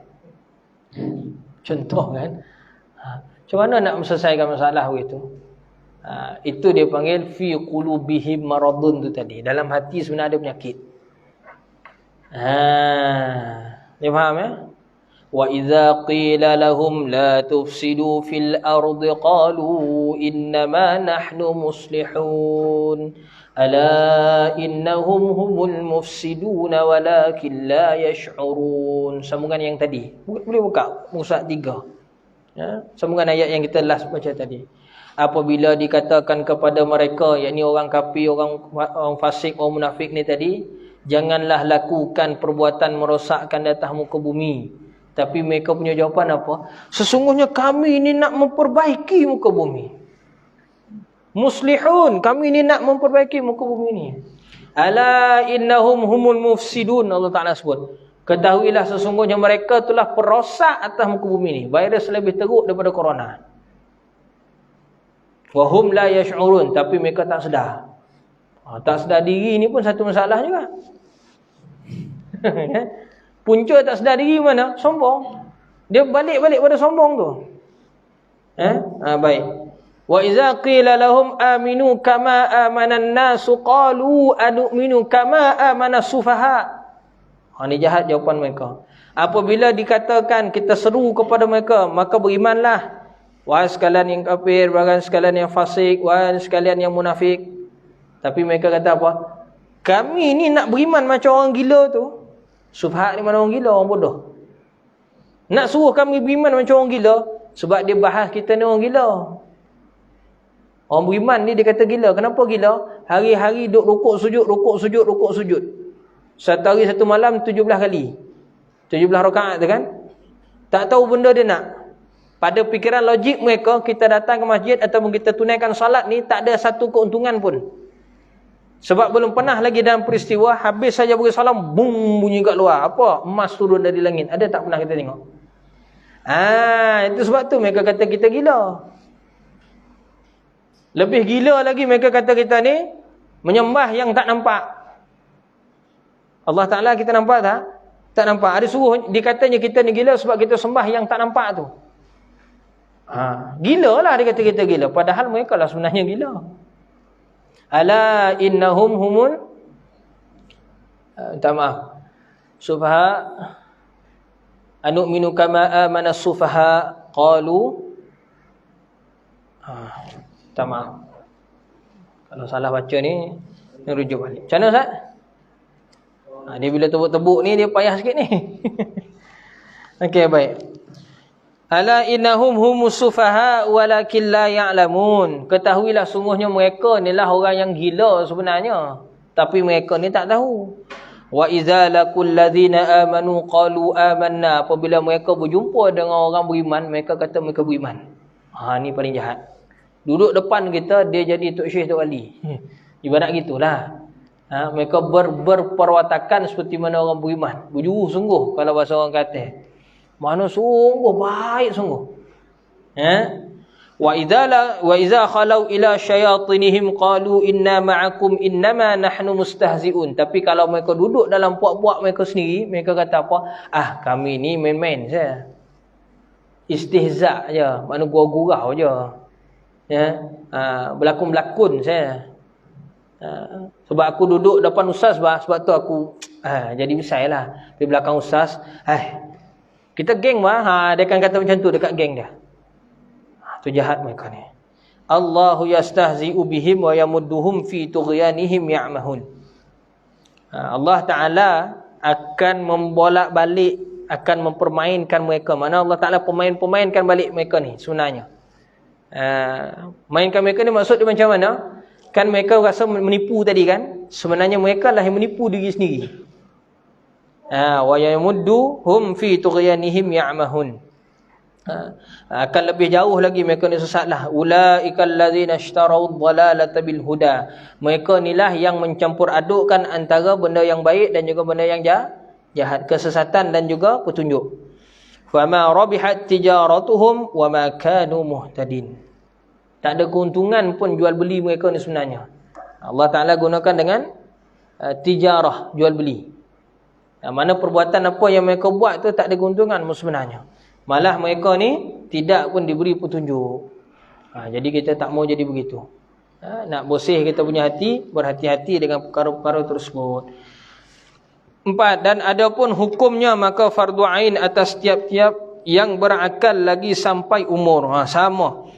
Contoh kan? Macam mana nak selesaikan masalah begitu? Itu dia panggil fi qulubihim maradun tu tadi. Dalam hati sebenarnya ada penyakit. Dia faham ya? Wa idza qila lahum la tufsidu fil ardi qalu innama nahnu muslihun ala innahum humul mufsidun walakin la yash'urun. Sambungan yang tadi. Boleh buka muka 3. Ya, sambungan ayat yang kita last baca tadi. Apabila dikatakan kepada mereka, yakni orang kafir, orang fasik, orang munafik ni tadi, janganlah lakukan perbuatan merosakkan di atas muka bumi. Tapi mereka punya jawapan apa? Sesungguhnya kami ini nak memperbaiki muka bumi. Muslihun, kami ini nak memperbaiki muka bumi ini. Ala innahum humul mufsidun, Allah Ta'ala sebut. Ketahuilah sesungguhnya mereka itulah perosak atas muka bumi ini. Virus lebih teruk daripada corona. Wahum la yash'urun, tapi mereka tak sedar. Tak sedar diri ni pun satu masalah juga. Punca tak sedar diri mana? Sombong. Dia balik-balik pada sombong tu. Baik. Wa idza qila lahum aminu kama amanan nasu qalu anu'minu kama amana sufaha. Ini jahat jawapan mereka. Apabila dikatakan kita seru kepada mereka, maka berimanlah. Wahai sekalian yang kafir, wahai sekalian yang fasik, wahai sekalian yang munafik. Tapi mereka kata apa? Kami ni nak beriman macam orang gila tu. Sufha ni mana orang gila, orang bodoh. Nak suruh kami beriman macam orang gila, sebab dia bahas kita ni orang gila. Orang beriman ni dia kata gila. Kenapa gila? Hari-hari duk rukuk sujud, rukuk sujud, rukuk sujud. Satu hari satu malam 17 kali. 17 rakaat tu kan. Tak tahu benda dia nak. Pada fikiran logik mereka, kita datang ke masjid ataupun kita tunaikan salat ni tak ada satu keuntungan pun. Sebab belum pernah lagi dalam peristiwa habis saja beri salam, bung, bunyi kat luar. Apa? Emas turun dari langit. Ada tak pernah kita tengok? Itu sebab tu mereka kata kita gila. Lebih gila lagi mereka kata kita ni menyembah yang tak nampak. Allah Ta'ala kita nampak tak? Tak nampak. Ada suruh dikatanya kita ni gila sebab kita sembah yang tak nampak tu. Gila lah dia kata kita gila. Padahal mereka lah sebenarnya gila. Ala innahum humul minta maaf. Sufaha anu'minu kama amana sufaha qalu. Minta maaf. Kalau salah baca ni rujuk balik. Macam mana Ustaz? Dia bila tebuk-tebuk ni dia payah sikit ni. Okey, baik. Ala innahum humus sufaha walakin la ya'lamun. Ketahuilah sungguhnya mereka inilah orang yang gila sebenarnya, tapi mereka ni tak tahu. Wa idza laqul ladzina amanu qalu amanna. Apabila mereka berjumpa dengan orang beriman, mereka kata mereka beriman. Ni paling jahat. Duduk depan kita dia jadi tok syekh, tok wali. Ibarat gitulah. Mereka berperwatakan seperti mana orang beriman. Berjuru sungguh kalau bahasa orang kata. Mana sungguh baik sungguh. Wa idza khalau ila syayatinihim qalu inna ma'akum innama nahnu mustahzi'un. Tapi kalau mereka duduk dalam puak-puak mereka sendiri, mereka kata apa? Kami ni main-main saja. Istihza' je, makna gurau-gurau je. Berlakon-berlakon saja. Sebab aku duduk depan ustaz sebab tu aku jadi besar lah. Di belakang ustaz, kita geng dia akan kata macam tu dekat geng dia. Tu jahat mereka ni. Allahu yastahzi'u bihim wa yamudduhum fi tughyanihim ya'mahun. Allah Ta'ala akan membolak-balik, akan mempermainkan mereka. Mana Allah Ta'ala pemainkan balik mereka ni sebenarnya. Mainkan mereka ni maksud dia macam mana? Kan mereka rasa menipu tadi kan? Sebenarnya mereka lah yang menipu diri sendiri. Wa yamudduhum fi tughyanihim ya'mahun. Akan lebih jauh lagi mereka ni sesatlah. Ulaikal ladzina ishtarau ad-dhalalata bil huda. Mereka inilah yang mencampur adukkan antara benda yang baik dan juga benda yang jahat, kesesatan dan juga petunjuk. Fama rabihat tijaratuhum wama kanu muhtadin. Tak ada keuntungan pun jual beli mereka ni sebenarnya. Allah Ta'ala gunakan dengan tijarah, jual beli. Mana perbuatan apa yang mereka buat tu tak ada keuntungan sebenarnya. Malah mereka ni tidak pun diberi petunjuk. Jadi kita tak mau jadi begitu. Nak bersih kita punya hati, berhati-hati dengan perkara-perkara tersebut. 4. Dan adapun hukumnya maka fardu ain atas tiap-tiap yang berakal lagi sampai umur. Sama.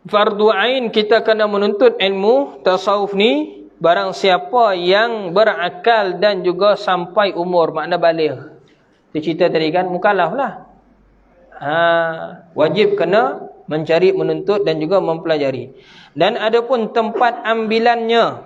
Fardu ain kita kena menuntut ilmu tasawuf ni barang siapa yang berakal dan juga sampai umur, makna baligh. Itu cerita tadi kan, mukallaf lah. Wajib kena mencari, menuntut dan juga mempelajari. Dan adapun tempat ambilannya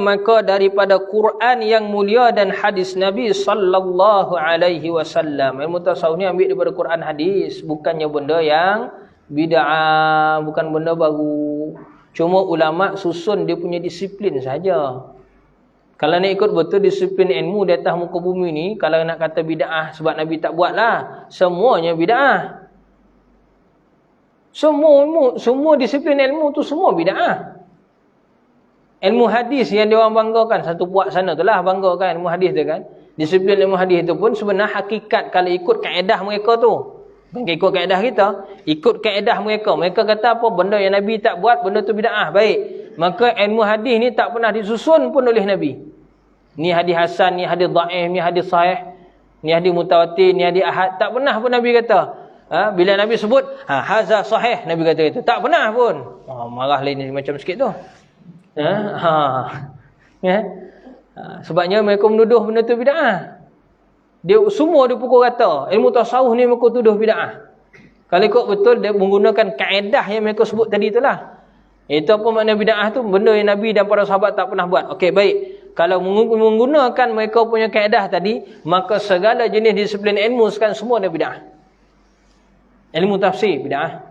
maka daripada Quran yang mulia dan hadis Nabi sallallahu alaihi wasallam. Ilmu tasawuf ni ambil daripada Quran hadis, bukannya benda yang bid'ah, bukan benda baru. Cuma ulama susun dia punya disiplin saja. Kalau nak ikut betul disiplin ilmu di atas muka bumi ni, kalau nak kata bid'ah sebab Nabi tak buat lah, semuanya bid'ah. Semua disiplin ilmu tu semua bid'ah. Ilmu hadis yang dia orang banggakan, satu puak sana tu lah banggakan ilmu hadis tu kan. Disiplin ilmu hadis tu pun sebenarnya hakikat kalau ikut kaedah mereka tu. Bukan ikut kaedah kita, ikut kaedah mereka. Mereka kata apa? Benda yang Nabi tak buat, benda tu bid'ah. Baik. Maka ilmu hadis ni tak pernah disusun pun oleh Nabi. Ni hadis hasan, ni hadis dhaif, ni hadis sahih, ni hadis mutawatir, ni hadis ahad. Tak pernah pun Nabi kata. Bila Nabi sebut, haza sahih, Nabi kata itu. Tak pernah pun. Marah lain macam sikit tu. Sebabnya mereka menuduh benda tu bid'ah. Dia semua dia pukul rata. Ilmu tasawuf ni mereka tuduh bid'ah. Kalau ikut betul dia menggunakan kaedah yang mereka sebut tadi itulah. Itu apa makna bid'ah tu? Benda yang Nabi dan para sahabat tak pernah buat. Okey, baik. Kalau menggunakan mereka punya kaedah tadi, maka segala jenis disiplin ilmu sekarang semua ada bid'ah. Ilmu tafsir bid'ah.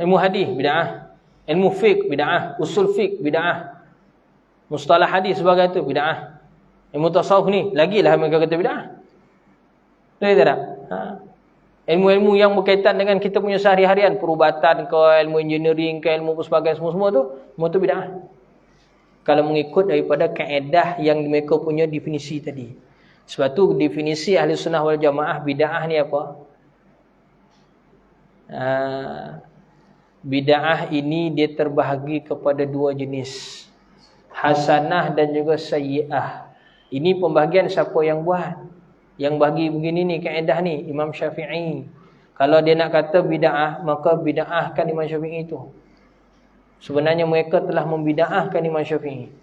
Ilmu hadis bid'ah. Ilmu fiqh bid'ah. Usul fiqh bid'ah. Mustalah hadis sebagai itu bid'ah. Ilmu tasawuf ni lagilah mereka kata bid'ah. Betul tak? Ilmu-ilmu yang berkaitan dengan kita punya sehari-harian, perubatan ke, ilmu engineering ke, ilmu sebagainya, semua tu bid'ah. Kalau mengikut daripada kaedah yang mereka punya definisi tadi. Sebab tu definisi ahli sunnah wal jamaah bid'ah ni apa? Bid'ah ini dia terbahagi kepada dua jenis. Hasanah dan juga sayyi'ah. Ini pembahagian siapa yang buat. Yang bagi begini ni kaedah ni Imam Syafi'i. Kalau dia nak kata bid'ah, maka bid'ahkan Imam Syafi'i itu. Sebenarnya mereka telah membid'ahkan Imam Syafi'i.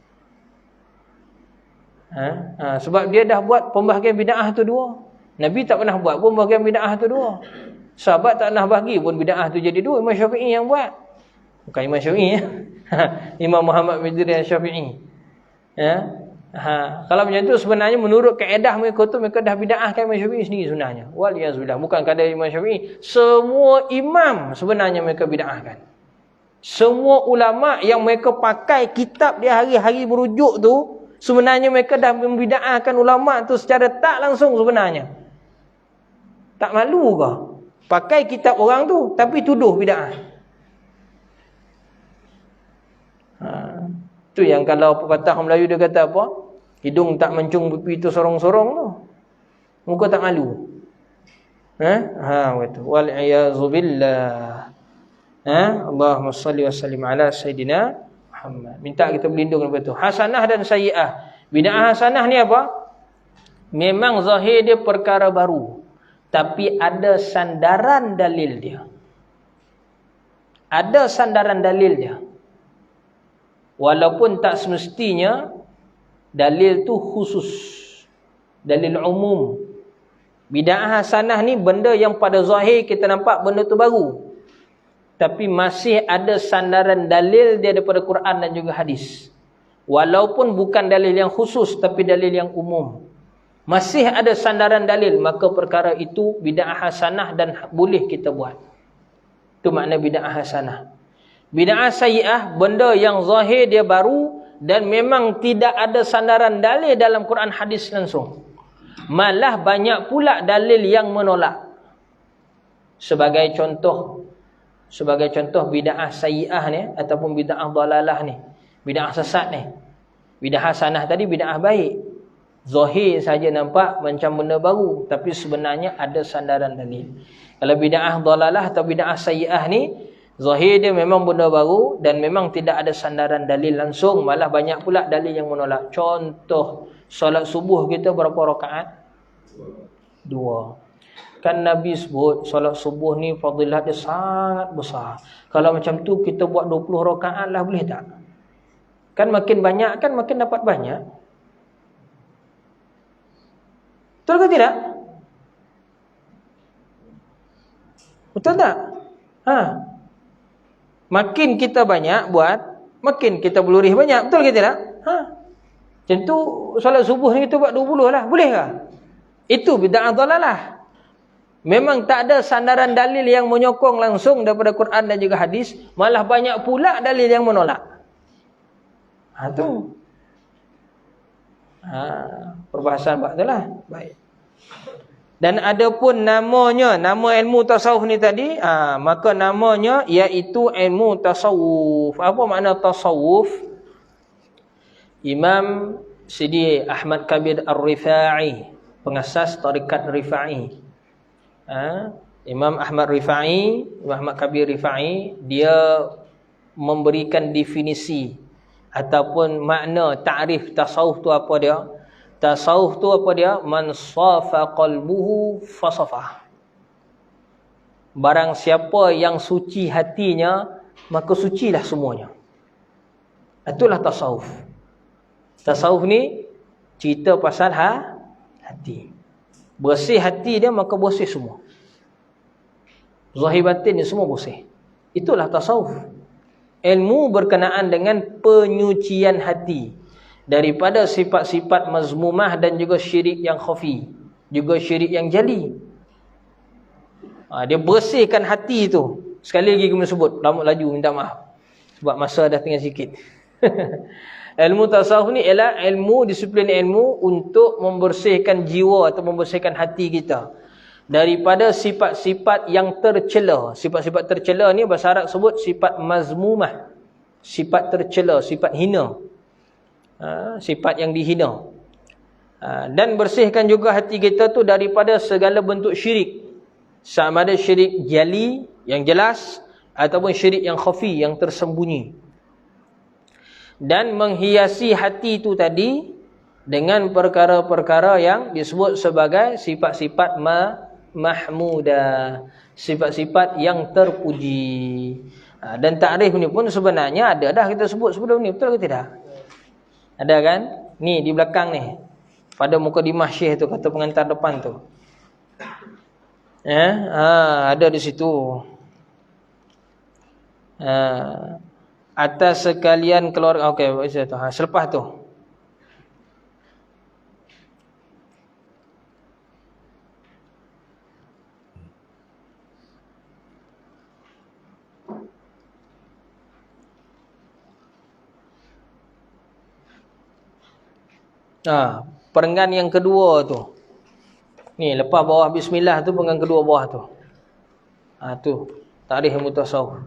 Sebab dia dah buat pembahagian bid'ah tu dua. Nabi tak pernah buat pun pembahagian bid'ah tu dua. Sahabat tak pernah bagi pun bid'ah tu jadi dua. Imam Syafi'i yang buat. Bukan Imam Syafi'i ya. Imam Muhammad bin Idris Syafi'i. Kalau macam tu sebenarnya menurut kaedah mereka tu, mereka dah bid'ahkan Imam Syafi'i sendiri sebenarnya. Waliyazbillah. Bukan kadar Imam Syafi'i. Semua imam sebenarnya mereka bid'ahkan. Semua ulama yang mereka pakai kitab dia hari-hari merujuk tu, sebenarnya mereka dah membid'ahkan ulama tu secara tak langsung sebenarnya. Tak malu ke? Pakai kitab orang tu tapi tuduh bid'ah. Tu yang kalau pepatah orang Melayu dia kata apa? Hidung tak mencung pipi tu sorong-sorong tu. Muka tak malu. Betul. Wal iazu billah. Allahumma salli wa sallim ala sayidina Muhammad. Minta kita berlindung daripada tu. Hasanah dan sayyi'ah. Bid'ah hasanah ni apa? Memang zahir dia perkara baru, tapi ada sandaran dalil dia. Ada sandaran dalil dia. Walaupun tak semestinya dalil tu khusus, dalil umum. Bid'ah hasanah ni benda yang pada zahir kita nampak benda tu baru, tapi masih ada sandaran dalil dia daripada Quran dan juga hadis. Walaupun bukan dalil yang khusus, tapi dalil yang umum, masih ada sandaran dalil, maka perkara itu bid'ah hasanah dan boleh kita buat. Itu makna bid'ah hasanah. Bid'ah sayyi'ah, benda yang zahir dia baru dan memang tidak ada sandaran dalil dalam Quran hadis langsung. Malah banyak pula dalil yang menolak. Sebagai contoh bid'ah sayyi'ah ni ataupun bid'ah dalalah ni, bid'ah sesat ni. Bid'ah hasanah tadi bid'ah baik. Zahir saja nampak macam benda baru, tapi sebenarnya ada sandaran dalil. Kalau bid'ah dalalah atau bid'ah sayyi'ah ni, zahir dia memang benda baru dan memang tidak ada sandaran dalil langsung, malah banyak pula dalil yang menolak. Contoh, solat subuh kita berapa rakaat? 2. Kan Nabi sebut solat subuh ni fadilah dia sangat besar. Kalau macam tu kita buat 20 rakaat lah, boleh tak? Kan makin banyak kan makin dapat banyak. Betul ke tidak? Betul tak? Makin kita banyak buat, makin kita belurih banyak. Betul ke tidak? Macam tu solat subuh ni kita buat 20 lah. Boleh ke? Itu bid'ah dhalalah. Memang tak ada sandaran dalil yang menyokong langsung daripada Quran dan juga hadis. Malah banyak pula dalil yang menolak. Tu. Perbahasan buat tu lah. Baik. Dan ada pun namanya, nama ilmu tasawuf ni tadi, maka namanya iaitu ilmu tasawuf. Apa makna tasawuf? Imam Sidi Ahmad Kabir Ar-Rifa'i, pengasas tarikat Rifa'i. Imam Ahmad Rifa'i, Imam Ahmad Kabir Rifa'i, dia memberikan definisi ataupun makna ta'rif tasawuf tu apa dia? Tasawuf tu apa dia? Man safa qalbuhu fasafah. Barang siapa yang suci hatinya, maka sucilah semuanya. Itulah tasawuf. Tasawuf ni cerita pasal hati. Bersih hati dia, maka bersih semua. Zahir batin dia semua bersih. Itulah tasawuf. Ilmu berkenaan dengan penyucian hati daripada sifat-sifat mazmumah dan juga syirik yang khafi, juga syirik yang jali. Dia bersihkan hati itu. Sekali lagi kena sebut, laju minta maaf sebab masa dah tinggal sikit. Ilmu tasawuf ni ialah ilmu, disiplin ilmu untuk membersihkan jiwa atau membersihkan hati kita daripada sifat-sifat yang tercela. Sifat-sifat tercela ni bahasa Arab sebut sifat mazmumah. Sifat tercela, sifat hina. Sifat yang dihina. Dan bersihkan juga hati kita tu daripada segala bentuk syirik. Sama ada syirik jali yang jelas ataupun syirik yang khafi, yang tersembunyi. Dan menghiasi hati itu tadi dengan perkara-perkara yang disebut sebagai sifat-sifat mahmudah, sifat-sifat yang terpuji. Dan takrif ni pun sebenarnya ada dah kita sebut sebelum ni, betul ke tidak? Ada kan? Ni di belakang ni, pada mukadimah Syekh tu, kata pengantar depan tu. Ada di situ. Atas sekalian keluarga. Okey, selepas tu. Perenggan yang kedua tu. Ni lepas bawah bismillah tu, perenggan kedua bawah tu. Tu tarikh mutasawuf.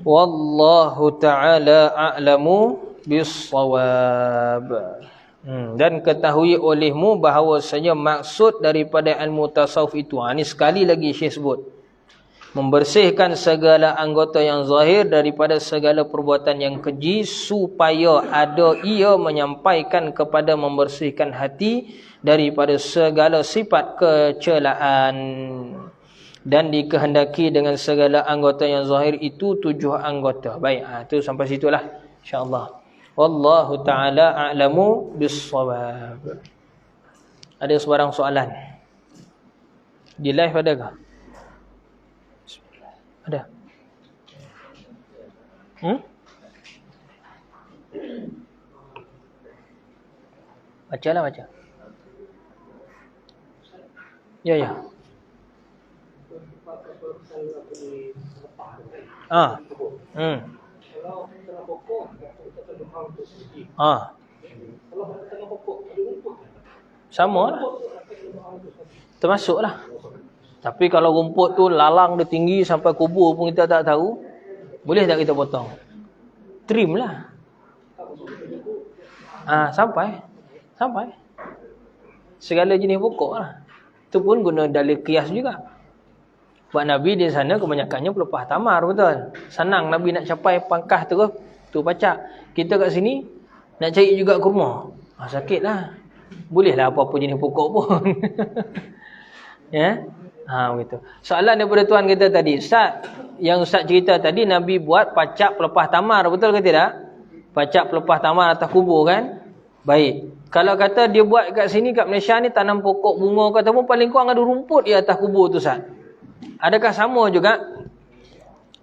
Wallahu ta'ala a'lamu bis-shawab. Dan ketahui olehmu bahawasanya maksud daripada ilmu tasawuf itu, ni sekali lagi Syekh sebut, membersihkan segala anggota yang zahir daripada segala perbuatan yang keji, supaya ada ia menyampaikan kepada membersihkan hati daripada segala sifat kecelaan. Dan dikehendaki dengan segala anggota yang zahir itu 7 anggota. Baik, tu sampai situlah insya-Allah. Wallahu taala a'lamu bis-shawab. Ada sebarang soalan? Di live ada ke? Ada. Bacalah, baca. Ya. Sama lah, termasuk lah. Tapi kalau rumput tu lalang dia tinggi sampai kubur pun kita tak tahu, boleh tak kita potong? Trim lah. Sampai segala jenis pokok lah. Itu pun guna dalil qiyas juga. Sebab Nabi di sana kebanyakannya pelepah tamar, betul. Senang Nabi nak capai pangkah tu pacak. Kita kat sini nak cari juga kurma. Sakit lah. Bolehlah apa-apa jenis pokok pun. Ya. Begitu. Soalan daripada tuan kita tadi, Ustaz, yang Ustaz cerita tadi Nabi buat pacak pelepah tamar, betul ke tidak? Pacak pelepah tamar atas kubur kan? Baik. Kalau kata dia buat kat sini, kat Malaysia ni, tanam pokok bunga kata pun paling kurang ada rumput di atas kubur tu, Ustaz. Adakah sama juga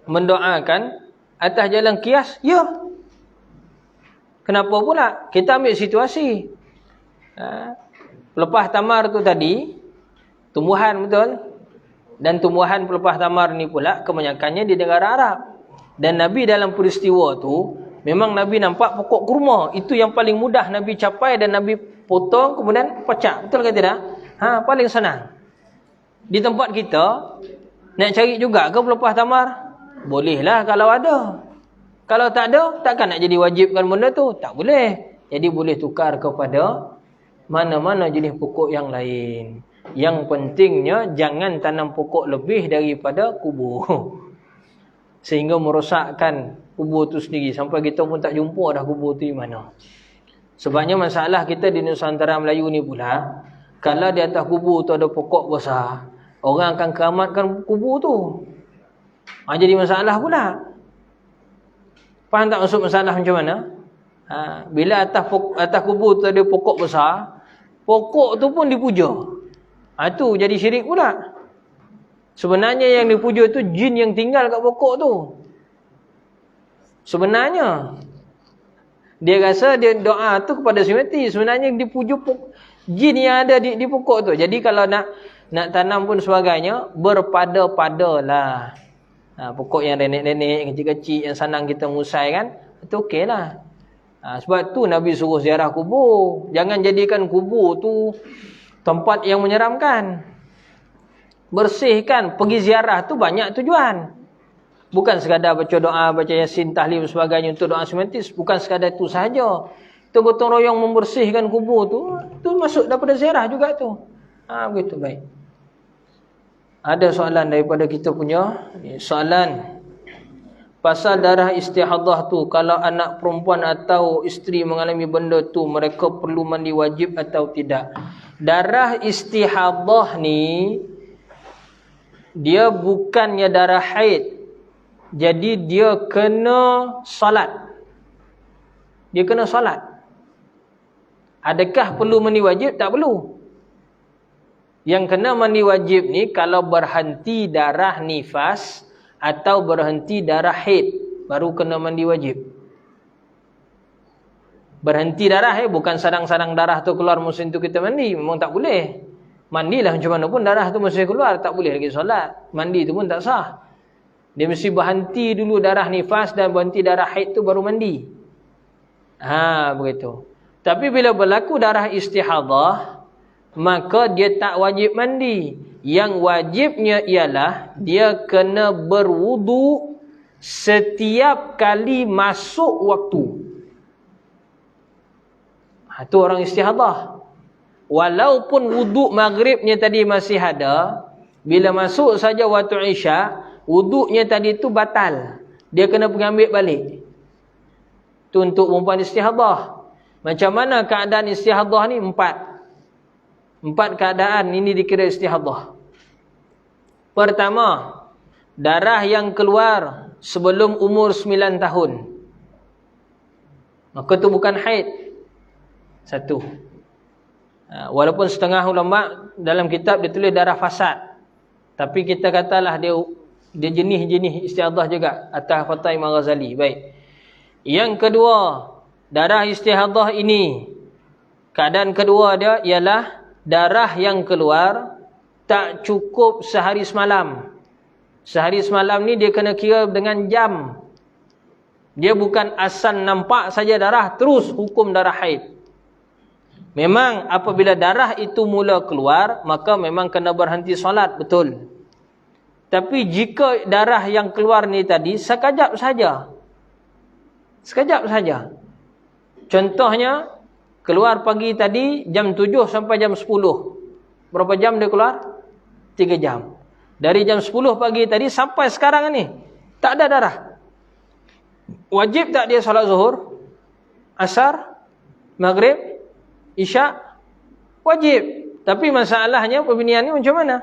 mendoakan atas jalan qiyas? Ya. Kenapa pula? Kita ambil situasi. Pelepah tamar tu tadi tumbuhan, betul? Dan tumbuhan pelepah tamar ni pula kebanyakannya di negara Arab. Dan Nabi dalam peristiwa tu memang Nabi nampak pokok kurma. Itu yang paling mudah Nabi capai dan Nabi potong kemudian pecah. Betul ke tidak? Paling senang. Di tempat kita nak cari juga ke pelepah tamar? Bolehlah kalau ada. Kalau tak ada, takkan nak jadi wajibkan benda tu? Tak boleh. Jadi boleh tukar kepada mana-mana jenis pokok yang lain. Yang pentingnya jangan tanam pokok lebih daripada kubur. Sehingga merosakkan kubur tu sendiri. Sampai kita pun tak jumpa dah kubur tu di mana. Sebabnya masalah kita di Nusantara Melayu ni pula, kalau di atas kubur tu ada pokok besar, orang akan keramatkan kubur tu. Jadi masalah pula. Faham tak maksud masalah macam mana? Bila atas kubur tu ada pokok besar, pokok tu pun dipuja. Itu jadi syirik pula. Sebenarnya yang dipuja tu jin yang tinggal kat pokok tu. Sebenarnya dia rasa dia doa tu kepada si mati. Sebenarnya dipuja jin yang ada di pokok tu. Jadi kalau nak tanam pun sebagainya, berpada-padalah. Pokok yang nenek-nenek, kecil-kecil, yang senang kita musai kan, itu okey lah. Sebab tu Nabi suruh ziarah kubur. Jangan jadikan kubur tu tempat yang menyeramkan. Bersihkan. Pergi ziarah tu banyak tujuan. Bukan sekadar baca doa, baca yasin, tahlim sebagainya untuk doa sementis. Bukan sekadar itu sahaja. Kita gotong royong membersihkan kubur tu masuk daripada ziarah juga tu. Begitu, baik. Ada soalan daripada kita punya. Soalan pasal darah istihadah tu, kalau anak perempuan atau isteri mengalami benda tu, mereka perlu mandi wajib atau tidak? Darah istihadah ni dia bukannya darah haid. Jadi dia kena solat. Dia kena solat. Adakah perlu mandi wajib? Tak perlu. Yang kena mandi wajib ni kalau berhenti darah nifas atau berhenti darah haid, baru kena mandi wajib. Berhenti darah bukan sadang-sadang darah tu keluar musim tu kita mandi. Memang tak boleh. Mandilah macam mana pun darah tu masih keluar, tak boleh lagi solat. Mandi tu pun tak sah. Dia mesti berhenti dulu darah nifas dan berhenti darah haid tu baru mandi. Begitu. Tapi bila berlaku darah istihadah, maka dia tak wajib mandi. Yang wajibnya ialah dia kena berwudu setiap kali masuk waktu. Itu orang istihadah. Walaupun wuduk maghribnya tadi masih ada, bila masuk saja waktu isyak, wuduknya tadi tu batal. Dia kena pergi ambil balik. Itu untuk perempuan istihadah. Macam mana keadaan istihadah ni? 4 keadaan ini dikira istihadah. Pertama, darah yang keluar sebelum umur 9 tahun. Maka tu bukan haid. 1. Walaupun setengah ulama dalam kitab dia tulis darah fasad. Tapi kita katalah dia jenis-jenis istihadah juga atas fatwa Imam Ghazali. Baik. Yang kedua, darah istihadah ini, keadaan kedua dia ialah darah yang keluar tak cukup sehari semalam. Sehari semalam ni dia kena kira dengan jam. Dia bukan asal nampak saja darah terus hukum darah haid. Memang apabila darah itu mula keluar, maka memang kena berhenti solat, betul. Tapi jika darah yang keluar ni tadi sekejap saja. Sekejap saja. Contohnya, keluar pagi tadi jam 7 sampai jam 10. Berapa jam dia keluar? 3 jam. Dari jam 10 pagi tadi sampai sekarang ni, tak ada darah. Wajib tak dia solat zuhur? Asar? Maghrib? Isyak? Wajib. Tapi masalahnya pembinian ni macam mana?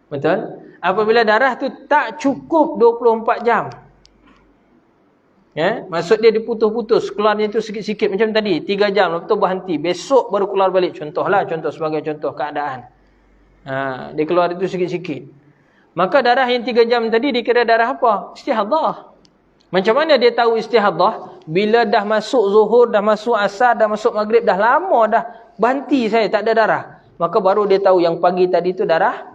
Betul? Apabila darah tu tak cukup 24 jam. Maksud dia diputus-putus, keluarnya tu sikit-sikit macam tadi, 3 jam lepas tu berhenti, besok baru keluar balik. Contoh sebagai contoh keadaan. Dia keluar itu sikit-sikit. Maka darah yang 3 jam tadi dikira darah apa? Istihadah. Macam mana dia tahu istihadah? Bila dah masuk zuhur, dah masuk asar, dah masuk maghrib, dah lama dah berhenti saya, tak ada darah. Maka baru dia tahu yang pagi tadi tu darah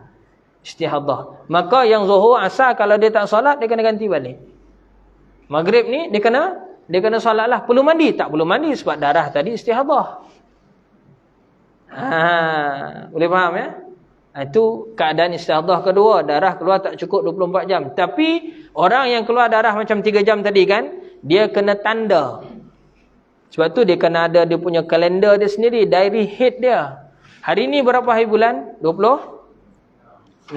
istihadah. Maka yang zuhur, asar, kalau dia tak solat, dia kena ganti balik. Maghrib ni dia kena solat lah. Perlu mandi? Tak perlu mandi sebab darah tadi istihadah. Boleh faham ya? Itu keadaan istihadah kedua. Darah keluar tak cukup 24 jam. Tapi orang yang keluar darah macam 3 jam tadi kan, dia kena tanda. Sebab tu dia kena ada dia punya kalender dia sendiri, diary head dia. Hari ni berapa hari bulan? 26.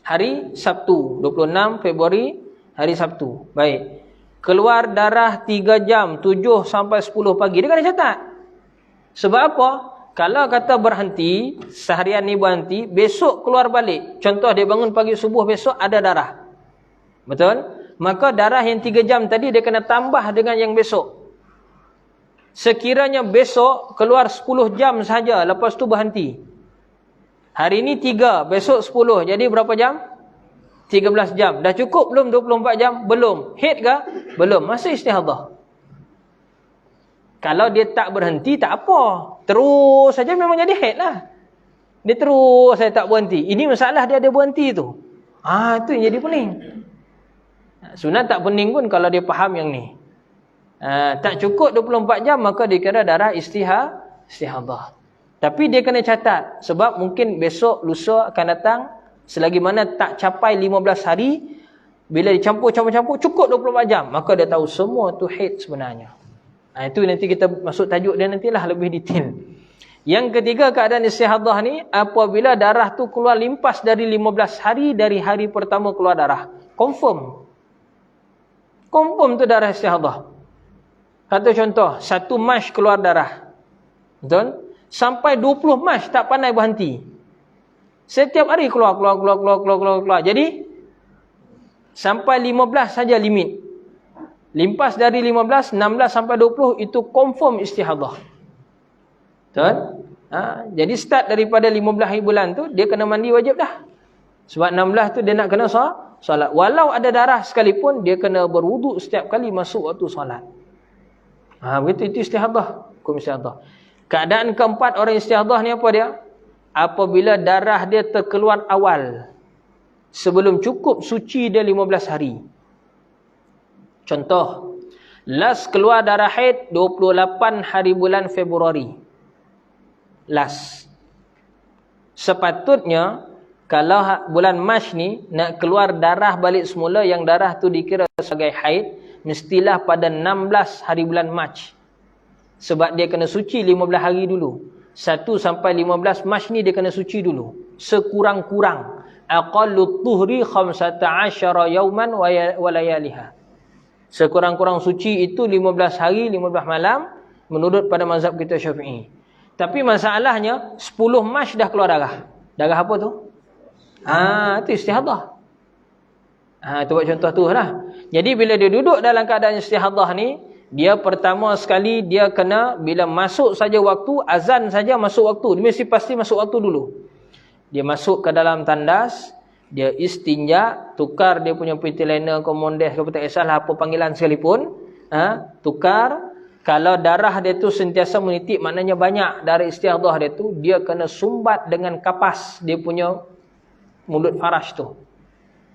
Hari Sabtu, 26 Februari, hari Sabtu. Baik. Keluar darah 3 jam, 7 sampai 10 pagi. Dia kena catat. Sebab apa? Kalau kata berhenti, seharian ni berhenti, besok keluar balik. Contoh dia bangun pagi subuh, besok ada darah. Betul? Maka darah yang 3 jam tadi dia kena tambah dengan yang besok. Sekiranya besok keluar 10 jam saja, lepas tu berhenti. Hari ni 3, besok 10. Jadi berapa jam? 13 jam. Dah cukup belum 24 jam? Belum. Haid ke? Belum. Masih istihadah. Kalau dia tak berhenti, tak apa. Terus saja memang jadi haid lah. Dia terus saya tak berhenti. Ini masalah dia ada berhenti tu. Itu yang jadi pening. Sunat tak pening pun kalau dia faham yang ni. Tak cukup 24 jam, maka dia kira darah istihadah. Tapi dia kena catat. Sebab mungkin besok, lusa akan datang. Selagi mana tak capai 15 hari. Bila dicampur, cukup 24 jam. Maka dia tahu semua tu haid sebenarnya. Itu nanti kita masuk tajuk dia nantilah lebih detail. Yang ketiga keadaan istihadah ni, apabila darah tu keluar limpas dari 15 hari dari hari pertama keluar darah. Confirm tu darah istihadah. Satu contoh, 1 Mac keluar darah. Betul? Sampai 20 Mac tak pandai berhenti. Setiap hari keluar. Jadi sampai 15 saja limit. Limpas dari 15, 16 sampai 20 itu confirm istihadah. Betul? Jadi start daripada 15 hari bulan tu dia kena mandi wajib dah. Sebab 16 tu dia nak kena solat. Walau ada darah sekalipun dia kena berwuduk setiap kali masuk waktu solat. Begitu, itu istihadah. Hukum istihadah. Keadaan keempat orang istihadah ni apa dia? Apabila darah dia terkeluar awal. Sebelum cukup suci dia 15 hari. Contoh, last keluar darah haid 28 hari bulan Februari. Last. Sepatutnya, kalau bulan Mac ni nak keluar darah balik semula yang darah tu dikira sebagai haid, mestilah pada 16 hari bulan Mac. Sebab dia kena suci 15 hari dulu. 1 sampai 15 Mac ni dia kena suci dulu. Sekurang-kurang. Aqallut tuhri 15 yauman wa layaliha. Sekurang-kurang suci itu 15 hari, 15 malam menurut pada mazhab kita Syafi'i. Tapi masalahnya 10 Mac dah keluar darah. Darah apa tu? Itu istihadah. Itu buat contoh tu lah. Jadi bila dia duduk dalam keadaan istihadah ni, dia pertama sekali dia kena bila masuk saja waktu, azan saja masuk waktu. Dia mesti pasti masuk waktu dulu. Dia masuk ke dalam tandas, dia istinja, tukar dia punya piti liner, komondes, tak kisahlah apa panggilan sekalipun. Tukar. Kalau darah dia tu sentiasa menitik, maknanya banyak darah istihadah dia tu, dia kena sumbat dengan kapas dia punya mulut farash tu.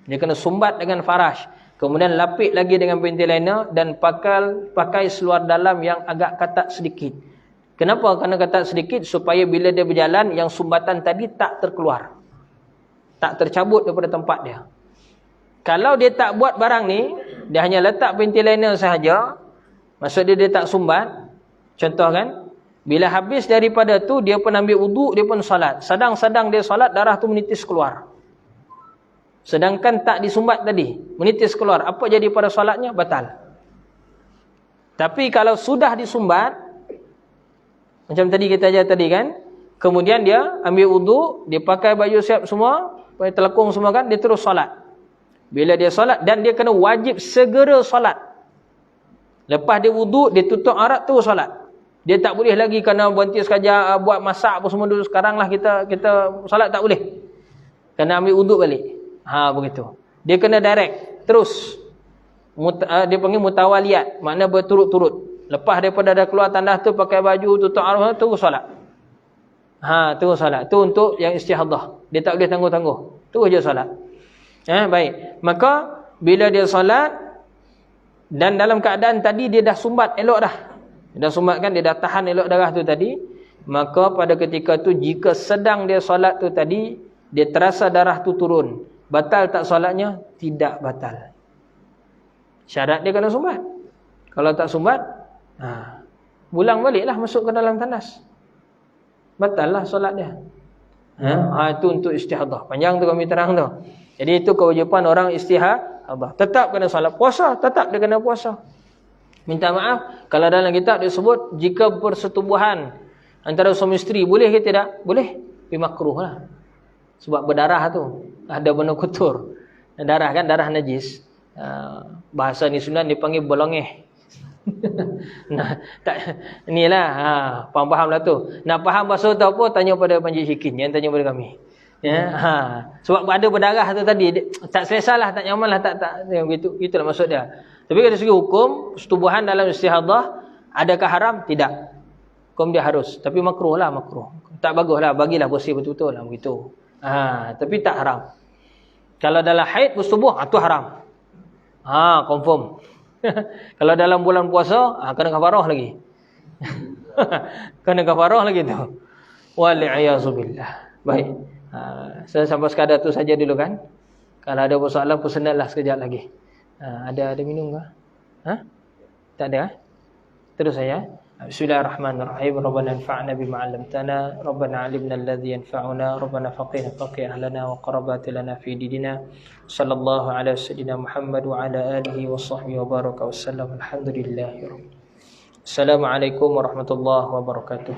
Dia kena sumbat dengan farash. Kemudian lapik lagi dengan piti liner dan pakai seluar dalam yang agak ketat sedikit. Kenapa? Kerana ketat sedikit supaya bila dia berjalan, yang sumbatan tadi tak terkeluar. Tak tercabut daripada tempat dia. Kalau dia tak buat barang ni, dia hanya letak piti liner sahaja, maksud dia tak sumbat. Contoh kan, bila habis daripada tu, dia pun ambil wuduk, dia pun solat. Sedang-sedang dia solat, darah tu menitis keluar. Sedangkan tak disumbat tadi, menitis keluar. Apa jadi pada solatnya? Batal. Tapi kalau sudah disumbat, macam tadi kita ajar tadi kan, kemudian dia ambil wuduk, dia pakai baju siap semua, pakai telekung semua kan, dia terus solat. Bila dia solat, dan dia kena wajib segera solat. Lepas dia wuduk, dia tutup aurat, terus solat. Dia tak boleh lagi kena berhenti sekejap, buat masak apa semua dulu, sekarang lah kita solat, tak boleh. Kena ambil wuduk balik. Begitu. Dia kena direct, terus. Dia panggil mutawaliyat, makna berturut-turut. Lepas daripada dah keluar tandas tu, pakai baju, tutup aurat, terus solat. Terus solat. Tu untuk yang istihadah. Dia tak boleh tangguh-tangguh. Terus je solat. Baik. Maka bila dia solat dan dalam keadaan tadi dia dah sumbat elok dah. Dia dah sumbat kan, dia dah tahan elok darah tu tadi. Maka pada ketika tu, jika sedang dia solat tu tadi, dia terasa darah tu turun. Batal tak solatnya? Tidak batal. Syarat dia kena sumbat. Kalau tak sumbat, pulang baliklah masuk ke dalam tandas. Batal lah solat dia. Itu untuk istihadah. Panjang tu kami terang tu. Jadi itu kewajipan orang istihadah. Tetap kena solat. Puasa, tetap dia kena puasa. Minta maaf, kalau dalam kitab disebut, jika persetubuhan antara suami isteri, boleh ke tidak? Boleh. Tapi makruh lah. Sebab berdarah tu. Ada benda kotor. Darah kan, darah najis. Bahasa ni Sunan dipanggil bolongeh. Inilah, faham-faham lah tu. Nak faham bahasa tu apa, tanya pada Panji Syikin. Yang tanya pada kami. Ya, sebab ada berdarah tu tadi tak selesalah, tak nyamanlah, tak begitu, itulah maksud dia. Tapi dari segi hukum persetubuhan dalam istihadah, adakah haram? Tidak. Hukum dia harus, tapi makruh. Tak baguslah, bagilah bersih betul-betul lah begitu. Tapi tak haram. Kalau dalam haid bersetubuh, tu haram. Confirm. Kalau dalam bulan puasa, kena kafarah lagi. Kena kafarah lagi tu. Wali'ayazubillah. Baik. Saya sampai sekadar tu saja dulu kan. Kalau ada persoalan personal lah sekejap lagi. Ada minum ke? Tak ada? Terus saya. Bismillahirrahmanirrahim. Rabbana anfa'na bima 'allamtana, Rabbana 'allimna alladhi yanfa'una, Rabbana faqih ahlana wa qarabati lana fi dinina. Sallallahu ala sayyidina Muhammad wa ala alihi wa sahbihi wa baraka wa sallam. Alhamdulillahirabbil alamin. Assalamualaikum warahmatullahi wabarakatuh.